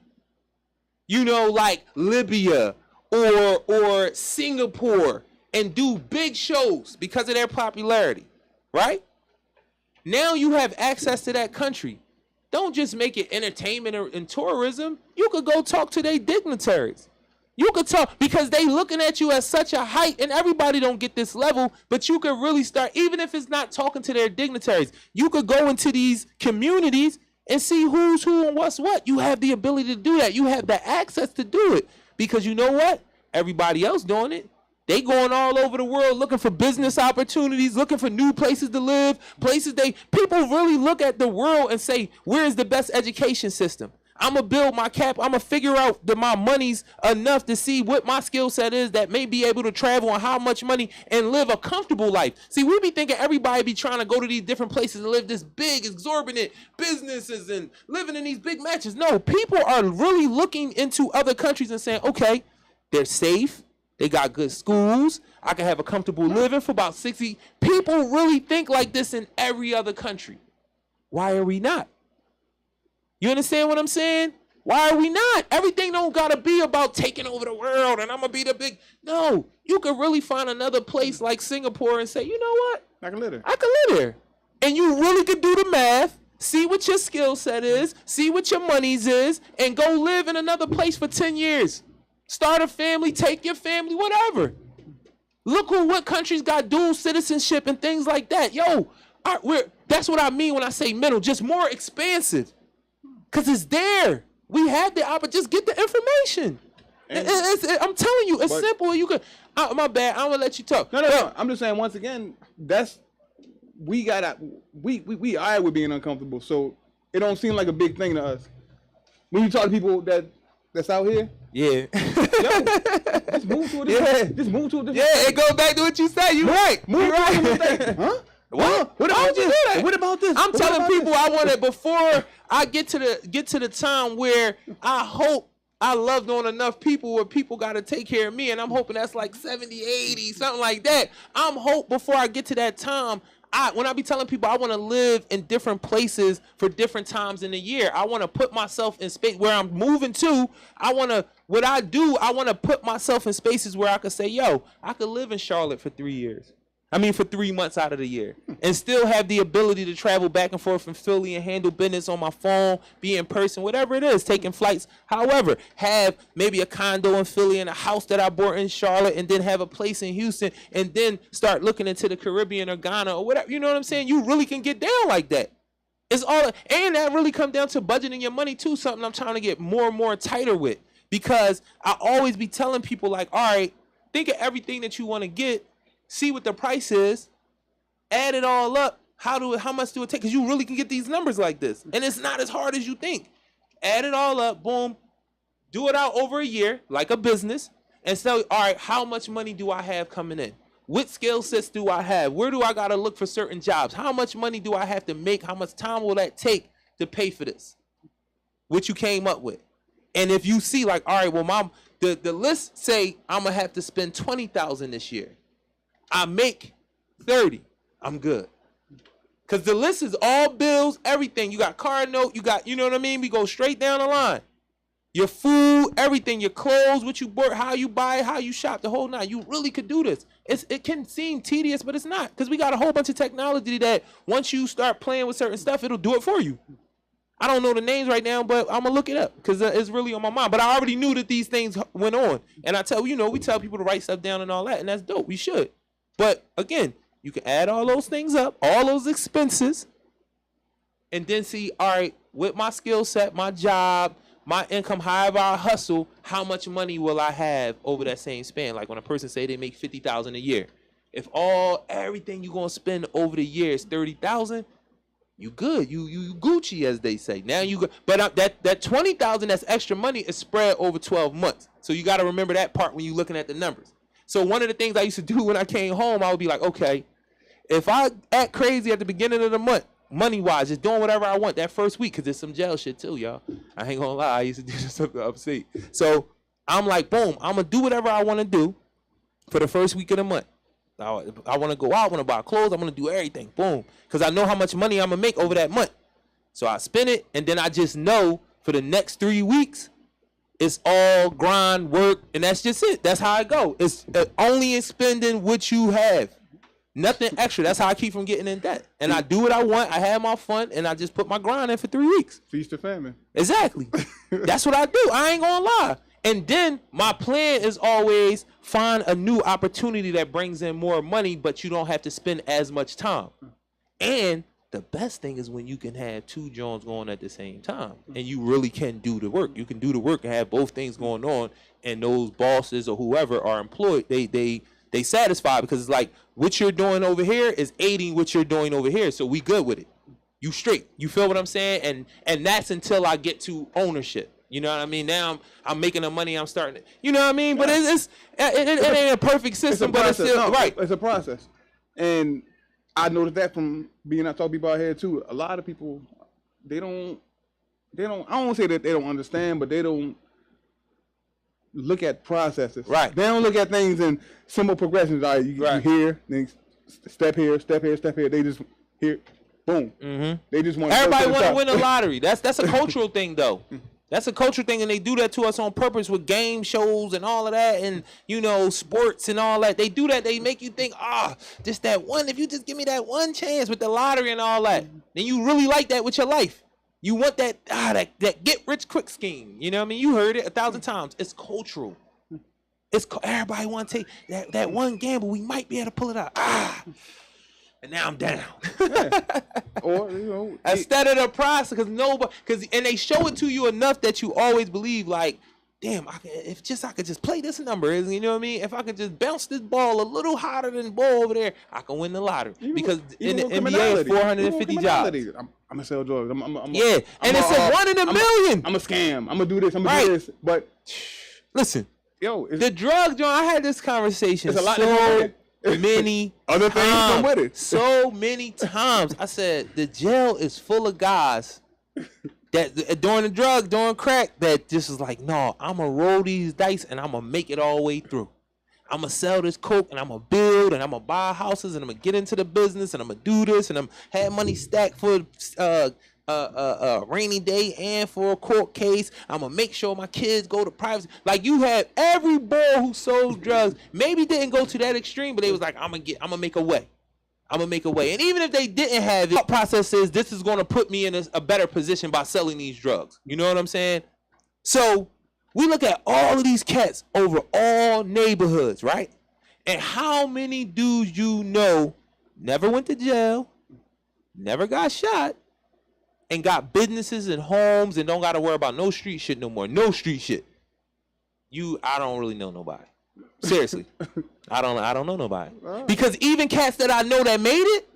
you know, like Libya or Singapore, and do big shows because of their popularity, right? Now you have access to that country. Don't just make it entertainment and tourism. You could go talk to their dignitaries. You could talk, because they looking at you at such a height, and everybody don't get this level, but you could really start, even if it's not talking to their dignitaries, you could go into these communities and see who's who and what's what. You have the ability to do that. You have the access to do it, because you know what? Everybody else doing it. They going all over the world looking for business opportunities, looking for new places to live, people really look at the world and say, where is the best education system? I'm going to build my cap. I'm going to figure out that my money's enough to see what my skill set is that may be able to travel and how much money and live a comfortable life. See, we be thinking everybody be trying to go to these different places and live this big, exorbitant businesses and living in these big mansions. No, people are really looking into other countries and saying, okay, they're safe. They got good schools. I can have a comfortable living for about 60. People really think like this in every other country. Why are we not? You understand what I'm saying? Why are we not? Everything don't gotta be about taking over the world and I'm gonna be the big. No, you could really find another place like Singapore and say, you know what? I can live there. I can live there. And you really could do the math, see what your skill set is, see what your money's is, and go live in another place for 10 years. Start a family, take your family, whatever. Look what countries got dual citizenship and things like that. Yo, that's what I mean when I say middle, just more expansive. Because it's there. We have the opportunity. Just get the information. I'm telling you, it's simple. You could. My bad. I'm gonna let you talk. No. I'm just saying. Once again, we are with being uncomfortable. So it don't seem like a big thing to us. When you talk to people that's out here, yeah, just move to a different. Just move to a different. Yeah, it goes back to what you said. You right. Move right. Huh? What about this? What about this? I'm telling people I want it before I get to the time where I hope I loved on enough people where people got to take care of me, and I'm hoping that's like 70, 80, something like that. I'm hope before I get to that time. When I be telling people I want to live in different places for different times in the year, I want to put myself in space where I'm moving to. I want to put myself in spaces where I could say, yo, I could live in Charlotte for 3 years. For 3 months out of the year, and still have the ability to travel back and forth from Philly and handle business on my phone, be in person, whatever it is, taking flights. However, have maybe a condo in Philly and a house that I bought in Charlotte, and then have a place in Houston, and then start looking into the Caribbean or Ghana or whatever. You know what I'm saying? You really can get down like that. It's all, and that really comes down to budgeting your money too. Something I'm trying to get more and more tighter with, because I always be telling people like, all right, think of everything that you want to get. See what the price is, add it all up. How much do it take? Because you really can get these numbers like this. And it's not as hard as you think. Add it all up, boom. Do it out over a year, like a business. And say, all right, how much money do I have coming in? What skill sets do I have? Where do I got to look for certain jobs? How much money do I have to make? How much time will that take to pay for this? What you came up with. And if you see like, all right, well, the list say I'm going to have to spend $20,000 this year. I make 30, I'm good. Because the list is all bills, everything. You got car note, you know what I mean? We go straight down the line. Your food, everything, your clothes, what you bought, how you buy, how you shop, the whole nine. You really could do this. It can seem tedious, but it's not. Because we got a whole bunch of technology that once you start playing with certain stuff, it'll do it for you. I don't know the names right now, but I'm going to look it up because it's really on my mind. But I already knew that these things went on. And we tell people to write stuff down and all that, and that's dope. We should. But again, you can add all those things up, all those expenses, and then see, all right, with my skill set, my job, my income, however I hustle, how much money will I have over that same span? Like when a person say they make $50,000 a year, if everything you're gonna spend over the year is $30,000, you good, you Gucci as they say. Now you go, but that $20,000 that's extra money is spread over 12 months. So you got to remember that part when you're looking at the numbers. So one of the things I used to do when I came home, I would be like, okay, if I act crazy at the beginning of the month, money-wise, just doing whatever I want that first week, because there's some jail shit too, y'all. I ain't gonna lie, I used to do this up upstate. So I'm like, boom, I'm gonna do whatever I want to do for the first week of the month. I want to go out, I want to buy clothes, I'm gonna do everything, boom, because I know how much money I'm gonna make over that month. So I spend it, and then I just know for the next 3 weeks, it's all grind, work, and that's just it. That's how I go. It's only in spending what you have. Nothing extra. That's how I keep from getting in debt. And I do what I want. I have my fun, and I just put my grind in for 3 weeks. Feast or famine. Exactly. That's what I do. I ain't gonna lie. And then my plan is always find a new opportunity that brings in more money, but you don't have to spend as much time. And the best thing is when you can have two Jones going at the same time, and you really can do the work. You can do the work and have both things going on, and those bosses or whoever are employed, they satisfied, because it's like what you're doing over here is aiding what you're doing over here, so we good with it. You straight. You feel what I'm saying? And that's until I get to ownership. You know what I mean? Now I'm making the money. I'm starting to, you know what I mean? But it ain't a perfect system, but it's still right. It's a process, and I noticed that from being out talking people out here too. A lot of people, they don't. I don't want to say that they don't understand, but they don't look at processes. Right. They don't look at things in simple progressions. All right, you here, then step here, step here, step here. They just here, boom. Mm-hmm. They just want. Everybody want to win a lottery. That's a cultural thing though. That's a culture thing, and they do that to us on purpose with game shows and all of that, and sports and all that. They do that. They make you think, just that one. If you just give me that one chance with the lottery and all that, then you really like that with your life. You want that get rich quick scheme. You know what I mean? You heard it 1,000 times. It's cultural. Everybody want to take that one gamble. We might be able to pull it out. And now I'm down. Or instead of the process, and they show it to you enough that you always believe, like, damn, I could just play this number, you know what I mean? If I could just bounce this ball a little hotter than the ball over there, I can win the lottery. Because in the NBA, it's 450 jobs. I'm gonna sell drugs. And it's a 1 in a million. I'm a scam. I'm gonna do this. I'm gonna do this. But listen, the drug joint. I had this conversation. It's a lot many other things come with it. So many times. I said the jail is full of guys that during crack, that just is like, no, I'm gonna roll these dice and I'm gonna make it all the way through. I'm gonna sell this coke and I'm gonna build and I'm gonna buy houses and I'm gonna get into the business and I'm gonna do this and I'm have money stacked for rainy day and for a court case. I'm gonna make sure my kids go to private. Like, you have every boy who sold drugs maybe didn't go to that extreme, but they was like, I'm gonna make a way. I'm gonna make a way. And even if they didn't have it, the process is this is gonna put me in a better position by selling these drugs. You know what I'm saying? So we look at all of these cats over all neighborhoods, right? And how many dudes never went to jail, never got shot, and got businesses and homes and don't got to worry about no street shit no more. No street shit. I don't really know nobody. Seriously. I don't know nobody. Because even cats that I know that made it,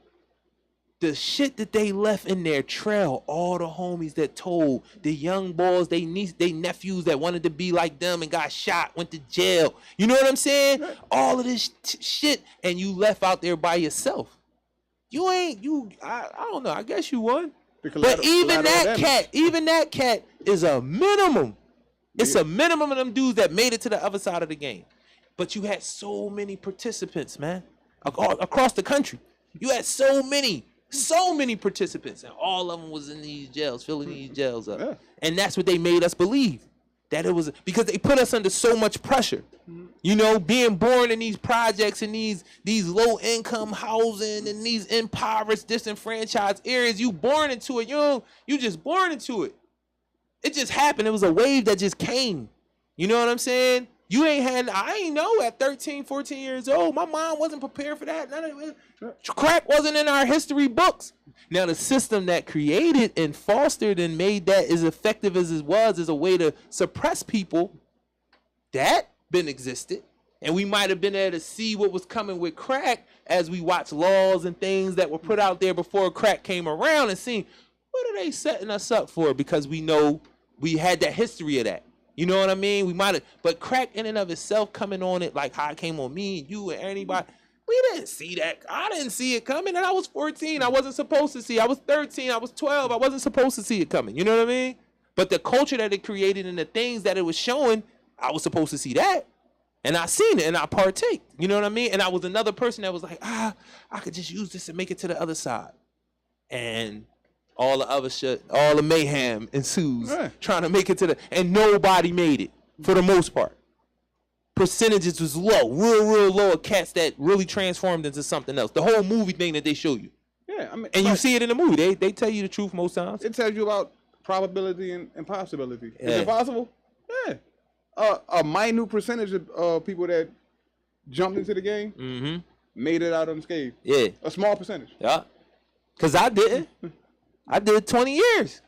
the shit that they left in their trail, all the homies that told, the young boys, they nephews that wanted to be like them and got shot, went to jail. You know what I'm saying? All of this shit, and you left out there by yourself. I don't know. I guess you won. But even that cat is a minimum. It's a minimum of them dudes that made it to the other side of the game. But you had so many participants, man, across the country. You had so many participants, and all of them was in these jails, filling these jails up. Yeah. And that's what they made us believe, that it was, because they put us under so much pressure. Being born in these projects and these low income housing and these impoverished, disenfranchised areas, you born into it. You just born into it. It just happened. It was a wave that just came. You know what I'm saying? I ain't know at 13, 14 years old. My mom wasn't prepared for that. None of it. Crack wasn't in our history books. Now, the system that created and fostered and made that as effective as it was as a way to suppress people, that been existed. And we might have been able to see what was coming with crack as we watch laws and things that were put out there before crack came around, and seeing what are they setting us up for, because we know we had that history of that. You know what I mean? We might have, but crack in and of itself coming on it, like how it came on me and you and anybody, we didn't see that. I didn't see it coming, and I was 14. I wasn't supposed to see. I was 13. I was 12. I wasn't supposed to see it coming. You know what I mean? But the culture that it created and the things that it was showing, I was supposed to see that. And I seen it and I partake. You know what I mean? And I was another person that was like, I could just use this and make it to the other side. And all the other shit, all the mayhem ensues, trying to make it to and nobody made it for the most part. Percentages was low, real low of cats that really transformed into something else. The whole movie thing that they show you. Yeah, I mean, and you see it in the movie. They tell you the truth most times. It tells you about probability and possibility. Yeah. Is it possible? Yeah. A minute percentage of people that jumped into the game made it out unscathed. Yeah. A small percentage. Yeah. Because I didn't. I did 20 years.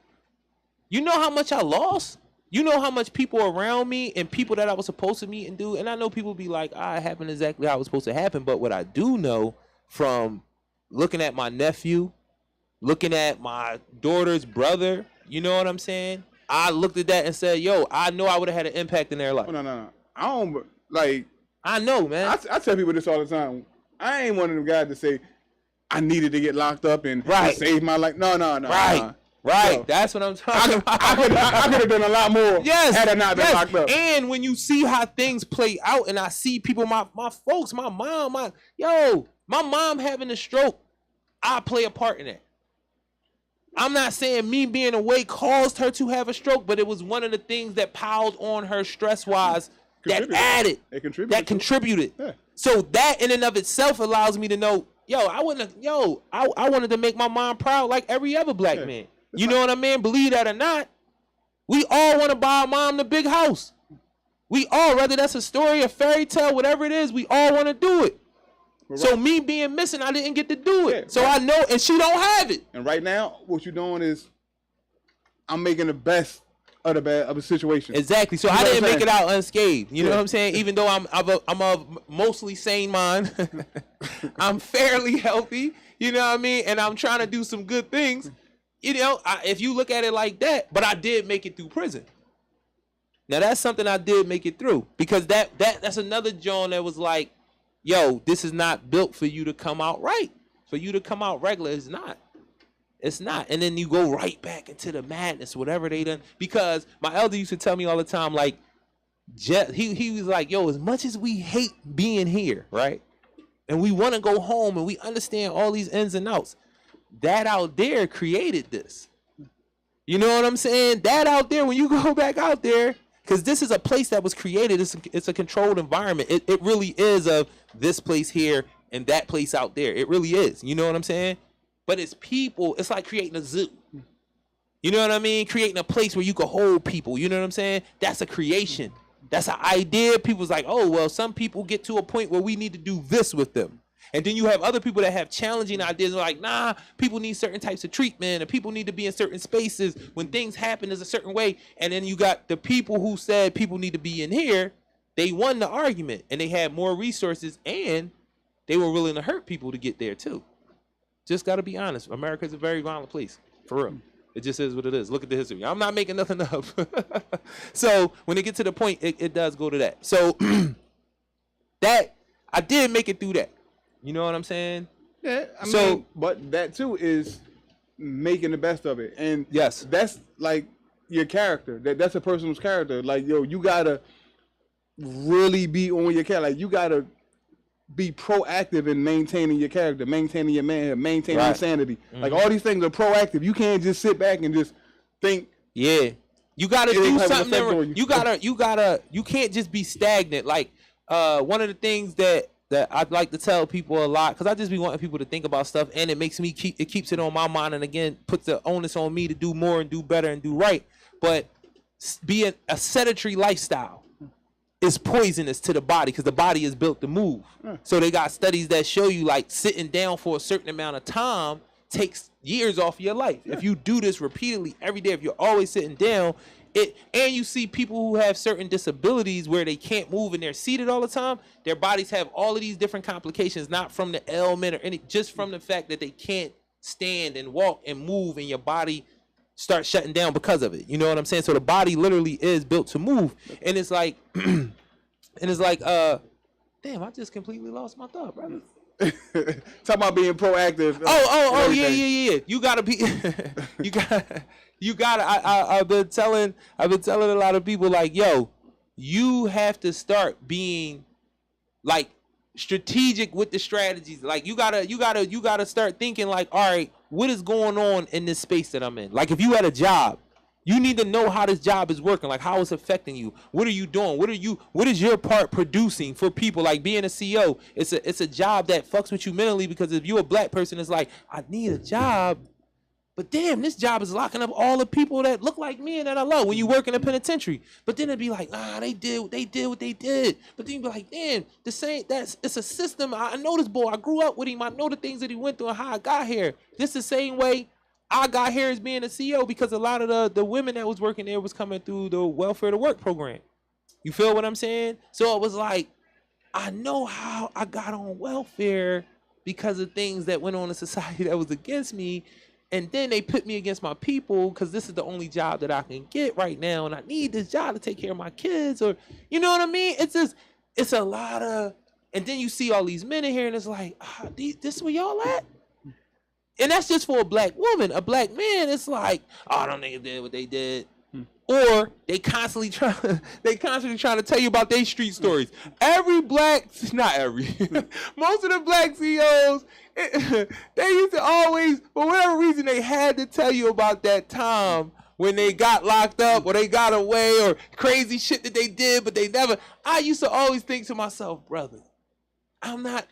You know how much I lost? You know how much people around me and people that I was supposed to meet and do, and I know people be like, it happened exactly how it was supposed to happen, but what I do know from looking at my nephew, looking at my daughter's brother, you know what I'm saying? I looked at that and said, yo, I know I would have had an impact in their life. Oh, no. I don't, like... I know, man. I tell people this all the time. I ain't one of them guys to say, I needed to get locked up and save my life. No. Right. So, that's what I'm talking about. I could have done a lot more had I not been locked up. And when you see how things play out, and I see people, my folks, my mom, my mom having a stroke, I play a part in that. I'm not saying me being away caused her to have a stroke, but it was one of the things that piled on her stress-wise that contributed. Yeah. So that in and of itself allows me to know, I wanted to make my mom proud like every other black man. You know what I mean? Believe that or not, we all want to buy our mom the big house. We all, whether that's a story, a fairy tale, whatever it is, we all want to do it. Right. So me being missing, I didn't get to do it. Yeah, so right. I know, and she don't have it. And right now, what you're doing is, I'm making the best of the situation. Exactly. So I didn't make it out unscathed. You know what I'm saying? Even though I'm a mostly sane mind, I'm fairly healthy. You know what I mean? And I'm trying to do some good things. You know, if you look at it like that, but I did make it through prison. Now that's something I did make it through, because that's another John that was like, this is not built for you to come out right. For you to come out regular, it's not. It's not. And then you go right back into the madness, whatever they done. Because my elder used to tell me all the time, like, he was like, as much as we hate being here, right? And we want to go home and we understand all these ins and outs, that out there created this. You know what I'm saying? That out there, when you go back out there, because this is a place that was created. It's a controlled environment. It really is of this place here and that place out there. It really is. You know what I'm saying? But it's people. It's like creating a zoo. You know what I mean? Creating a place where you can hold people. You know what I'm saying? That's a creation. That's an idea. People's like, some people get to a point where we need to do this with them. And then you have other people that have challenging ideas. They're like, nah, people need certain types of treatment, and people need to be in certain spaces. When things happen, there's a certain way. And then you got the people who said people need to be in here. They won the argument, and they had more resources, and they were willing to hurt people to get there too. Just got to be honest. America's a very violent place, for real. It just is what it is. Look at the history. I'm not making nothing up. So when it gets to the point, it does go to that. So that I did make it through that. You know what I'm saying? Yeah. I mean, but that too is making the best of it. And yes, that's like your character. That's a person's character. Like, you gotta really be on your character. Like, you gotta be proactive in maintaining your character, maintaining your manhood, maintaining your sanity. Mm-hmm. Like, all these things are proactive. You can't just sit back and just think. Yeah. You gotta do something. You can't just be stagnant. Like, one of the things that I'd like to tell people a lot, because I just be wanting people to think about stuff, and it makes me keeps it on my mind, and again puts the onus on me to do more and do better and do right. But being a sedentary lifestyle is poisonous to the body, because the body is built to move. So they got studies that show you, like, sitting down for a certain amount of time takes years off your life. If you do this repeatedly every day, if you're always sitting down, and you see people who have certain disabilities where they can't move and they're seated all the time, their bodies have all of these different complications, not from the ailment or just from the fact that they can't stand and walk and move, and your body starts shutting down because of it. You know what I'm saying? So the body literally is built to move. And it's like, damn, I just completely lost my thought, brother. Talking about being proactive. Yeah. You gotta be. You gotta. I've been telling a lot of people, like, you have to start being, like, strategic with the strategies. Like, you gotta start thinking, like, all right, what is going on in this space that I'm in? Like, if you had a job, you need to know how this job is working, like how it's affecting you. What are you doing? What is your part producing for people? Like, being a CEO, it's a job that fucks with you mentally, because if you're a black person, it's like, I need a job, but damn, this job is locking up all the people that look like me and that I love when you work in a penitentiary. But then it'd be like, they did what they did. But then you'd be like, damn, it's a system. I know this boy. I grew up with him. I know the things that he went through and how I got here. This the same way I got here as being a CEO, because a lot of the women that was working there was coming through the welfare to work program. You feel what I'm saying? So it was like, I know how I got on welfare because of things that went on in society that was against me. And then they put me against my people, because this is the only job that I can get right now. And I need this job to take care of my kids, or, you know what I mean? It's a lot of, and then you see all these men in here and it's like, this is where y'all at? And that's just for a black woman. A black man, it's like, I don't think they did what they did. or they constantly trying to tell you about their street stories. Every black, not every, most of the black CEOs, they used to always, for whatever reason, they had to tell you about that time when they got locked up or they got away or crazy shit that they did, but they never. I used to always think to myself, brother, I'm not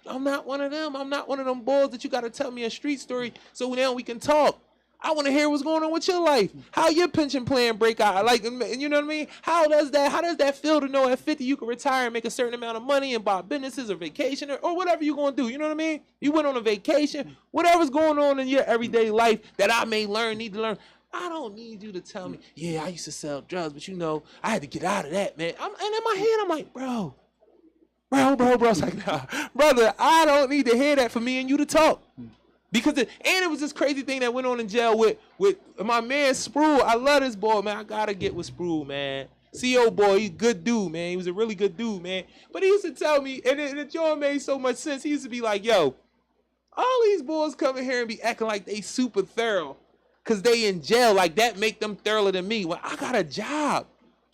one of them. I'm not one of them boys that you got to tell me a street story so now we can talk. I want to hear what's going on with your life. How your pension plan break out. Like, you know what I mean? How does that feel to know at 50 you can retire and make a certain amount of money and buy businesses or vacation or whatever you're going to do? You know what I mean? You went on a vacation. Whatever's going on in your everyday life that I may need to learn. I don't need you to tell me, yeah, I used to sell drugs, but I had to get out of that, man. And in my head, I'm like, bro. It's like, nah, brother, I don't need to hear that for me and you to talk. Because it was this crazy thing that went on in jail with my man Sproul. I love this boy, man. I gotta get with Sproul, man. CO boy, he's a good dude, man. He was a really good dude, man. But he used to tell me, and it joint made so much sense. He used to be like, yo, all these boys come in here and be acting like they super thorough because they in jail. Like that make them thorougher than me. Well, I got a job.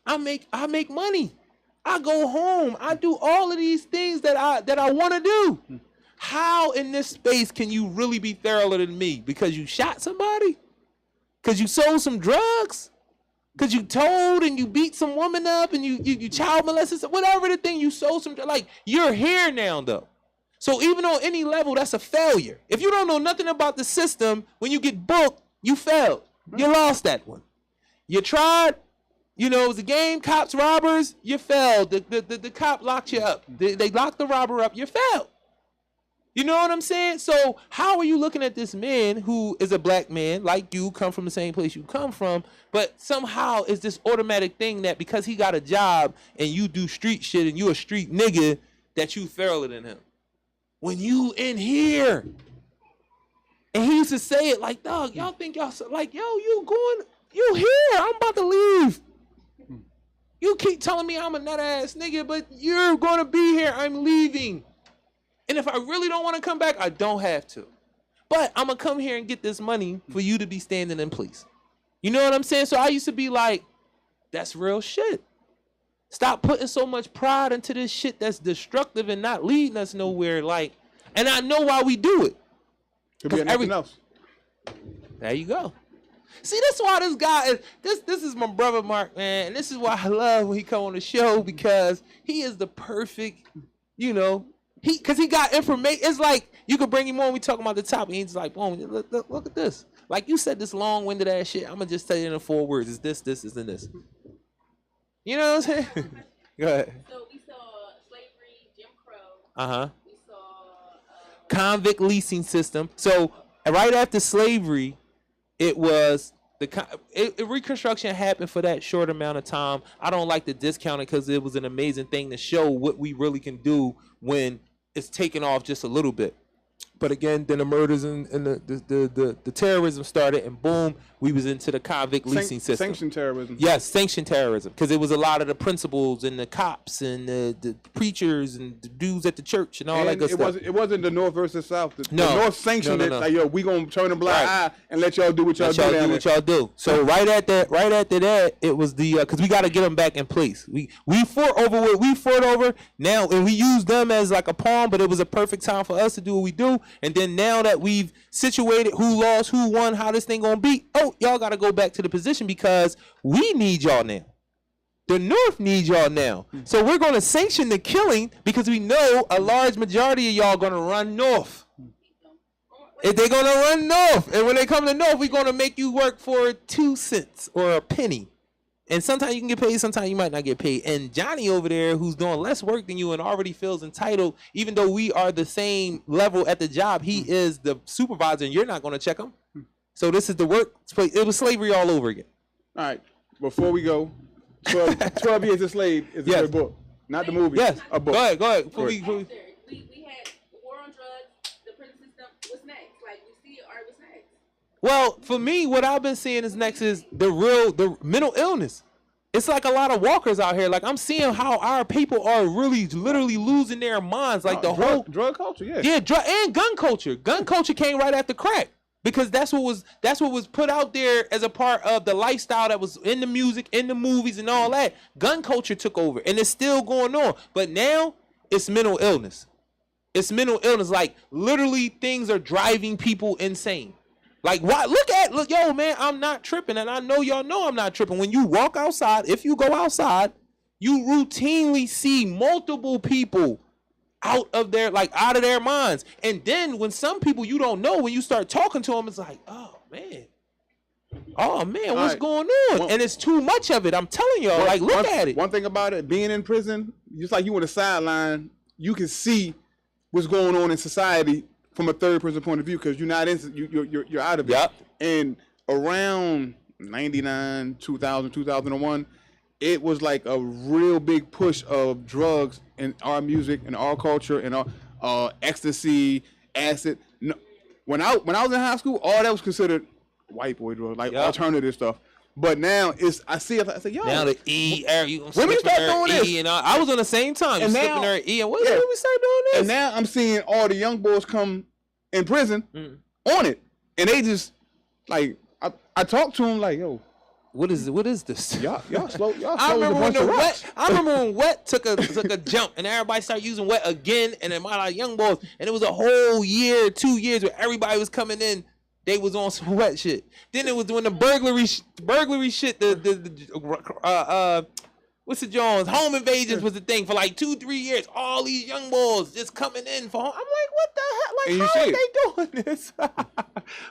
I make money. I go home. I do all of these things that I want to do. How in this space can you really be thorougher than me? Because you shot somebody? Because you sold some drugs? Because you told and you beat some woman up and you child molested, whatever the thing, you sold some, like, you're here now, though. So even on any level, that's a failure. If you don't know nothing about the system, when you get booked, you failed. You lost that one. You tried, it was a game, cops, robbers, you failed. The cop locked you up. They locked the robber up, you failed. You know what I'm saying? So how are you looking at this man who is a black man, like you, come from the same place you come from, but somehow it's this automatic thing that because he got a job and you do street shit and you a street nigga, that you fairer than him? When you in here. And he used to say it like, dog, y'all think y'all, like, yo, you here, I'm about to leave. You keep telling me I'm a nut ass nigga, but you're going to be here, I'm leaving. And if I really don't want to come back, I don't have to. But I'm going to come here and get this money for you to be standing in place. You know what I'm saying? So I used to be like, that's real shit. Stop putting so much pride into this shit that's destructive and not leading us nowhere. Like, and I know why we do it. Could be anything else. There you go. See, that's why this guy is, this is my brother Mark, man. And this is why I love when he come on the show, because he is the perfect, because he got information. It's like you could bring him on. We talking about the top, and he's like, boom, look at this. Like you said, this long-winded ass shit. I'm gonna just tell you in 4 words. It's this, and this. You know what I'm saying? Go ahead. So we saw slavery, Jim Crow. We saw convict leasing system. So right after slavery, it was Reconstruction happened for that short amount of time. I don't like to discount it because it was an amazing thing to show what we really can do when it's taken off just a little bit. But again, then the murders and the terrorism started, and boom, we was into the convict leasing system. Sanctioned terrorism. Yes, sanctioned terrorism, because it was a lot of the principals and the cops and the preachers and the dudes at the church and all that good stuff. It wasn't the North versus South. The North sanctioned it. Like, yo, we gonna turn a blind eye and let y'all do what y'all do. So right after that, it was the because we got to get them back in place. We fought over now, and we used them as like a pawn, but it was a perfect time for us to do what we do. And then now that we've situated who lost, who won, how this thing gonna be, y'all gotta go back to the position because we need y'all now. The North needs y'all now. So we're gonna sanction the killing because we know a large majority of y'all gonna run north. If they're gonna run north, and when they come to north, we're gonna make you work for 2 cents or a penny. And sometimes you can get paid, sometimes you might not get paid. And Johnny over there, who's doing less work than you and already feels entitled, even though we are the same level at the job, he is the supervisor, and you're not going to check him. So this is the work. It was slavery all over again. All right. Before we go, 12 Years a Slave is a book, not the movie. Yes. A book. Go ahead. We had war on drugs, the prison system. What's next? Like, we see it, all right, what's next? Well, for me, what I've been seeing is next is the mental illness. It's like a lot of walkers out here. Like, I'm seeing how our people are really literally losing their minds. Like whole drug culture, and gun culture. Gun culture came right after crack. because that's what was put out there as a part of the lifestyle that was in the music, in the movies, and all that. Gun culture took over, and it's still going on. But now it's mental illness. It's mental illness. Like literally, things are driving people insane. Like why? Look, yo, man, I'm not tripping, and I know y'all know I'm not tripping. When you walk outside, if you go outside, you routinely see multiple people out of their minds. And then when some people you don't know, when you start talking to them, it's like, oh man, what's going on? And it's too much of it. I'm telling y'all, look at it. One thing about it, being in prison, just like you on the sideline, you can see what's going on in society from a third person point of view because you're not you're out of it. Yep. And around 99, 2000, 2001, it was like a real big push of drugs in our music and our culture and our ecstasy, acid. No, when I was in high school, all that was considered white boy drugs, alternative stuff. But now I say, yo. Now the E, when we start doing this, and I was on the same time, and slipping her E, and when we start doing this? And now I'm seeing all the young boys come in prison on it, and they just like I talk to them like, yo. What is this? Y'all slow. I remember when Wet took a jump and everybody started using Wet again, and then my young boys, and it was a whole year, 2 years where everybody was coming in. They was on some Wet shit. Then it was when the burglary shit. What's the Jones? Home invasions was the thing for like 2-3 years. All these young boys just coming in for home. I'm like, what the hell? Like, how are they doing this?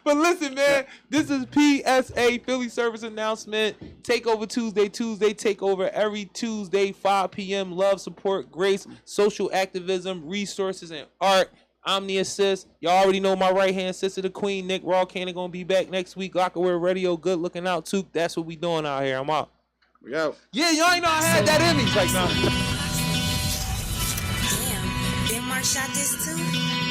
But listen, man, this is PSA Philly Service Announcement. Takeover Tuesday, takeover every Tuesday, 5 p.m. Love, support, grace, social activism, resources, and art. Omni Assist. Y'all already know my right-hand sister, the queen, Nick Raw Cannon, gonna be back next week. Lockaware Radio, good looking out, too. That's what we doing out here. I'm out. We out. Yeah, y'all ain't know I had that in me. Like, nah. Damn, Denmark shot this too.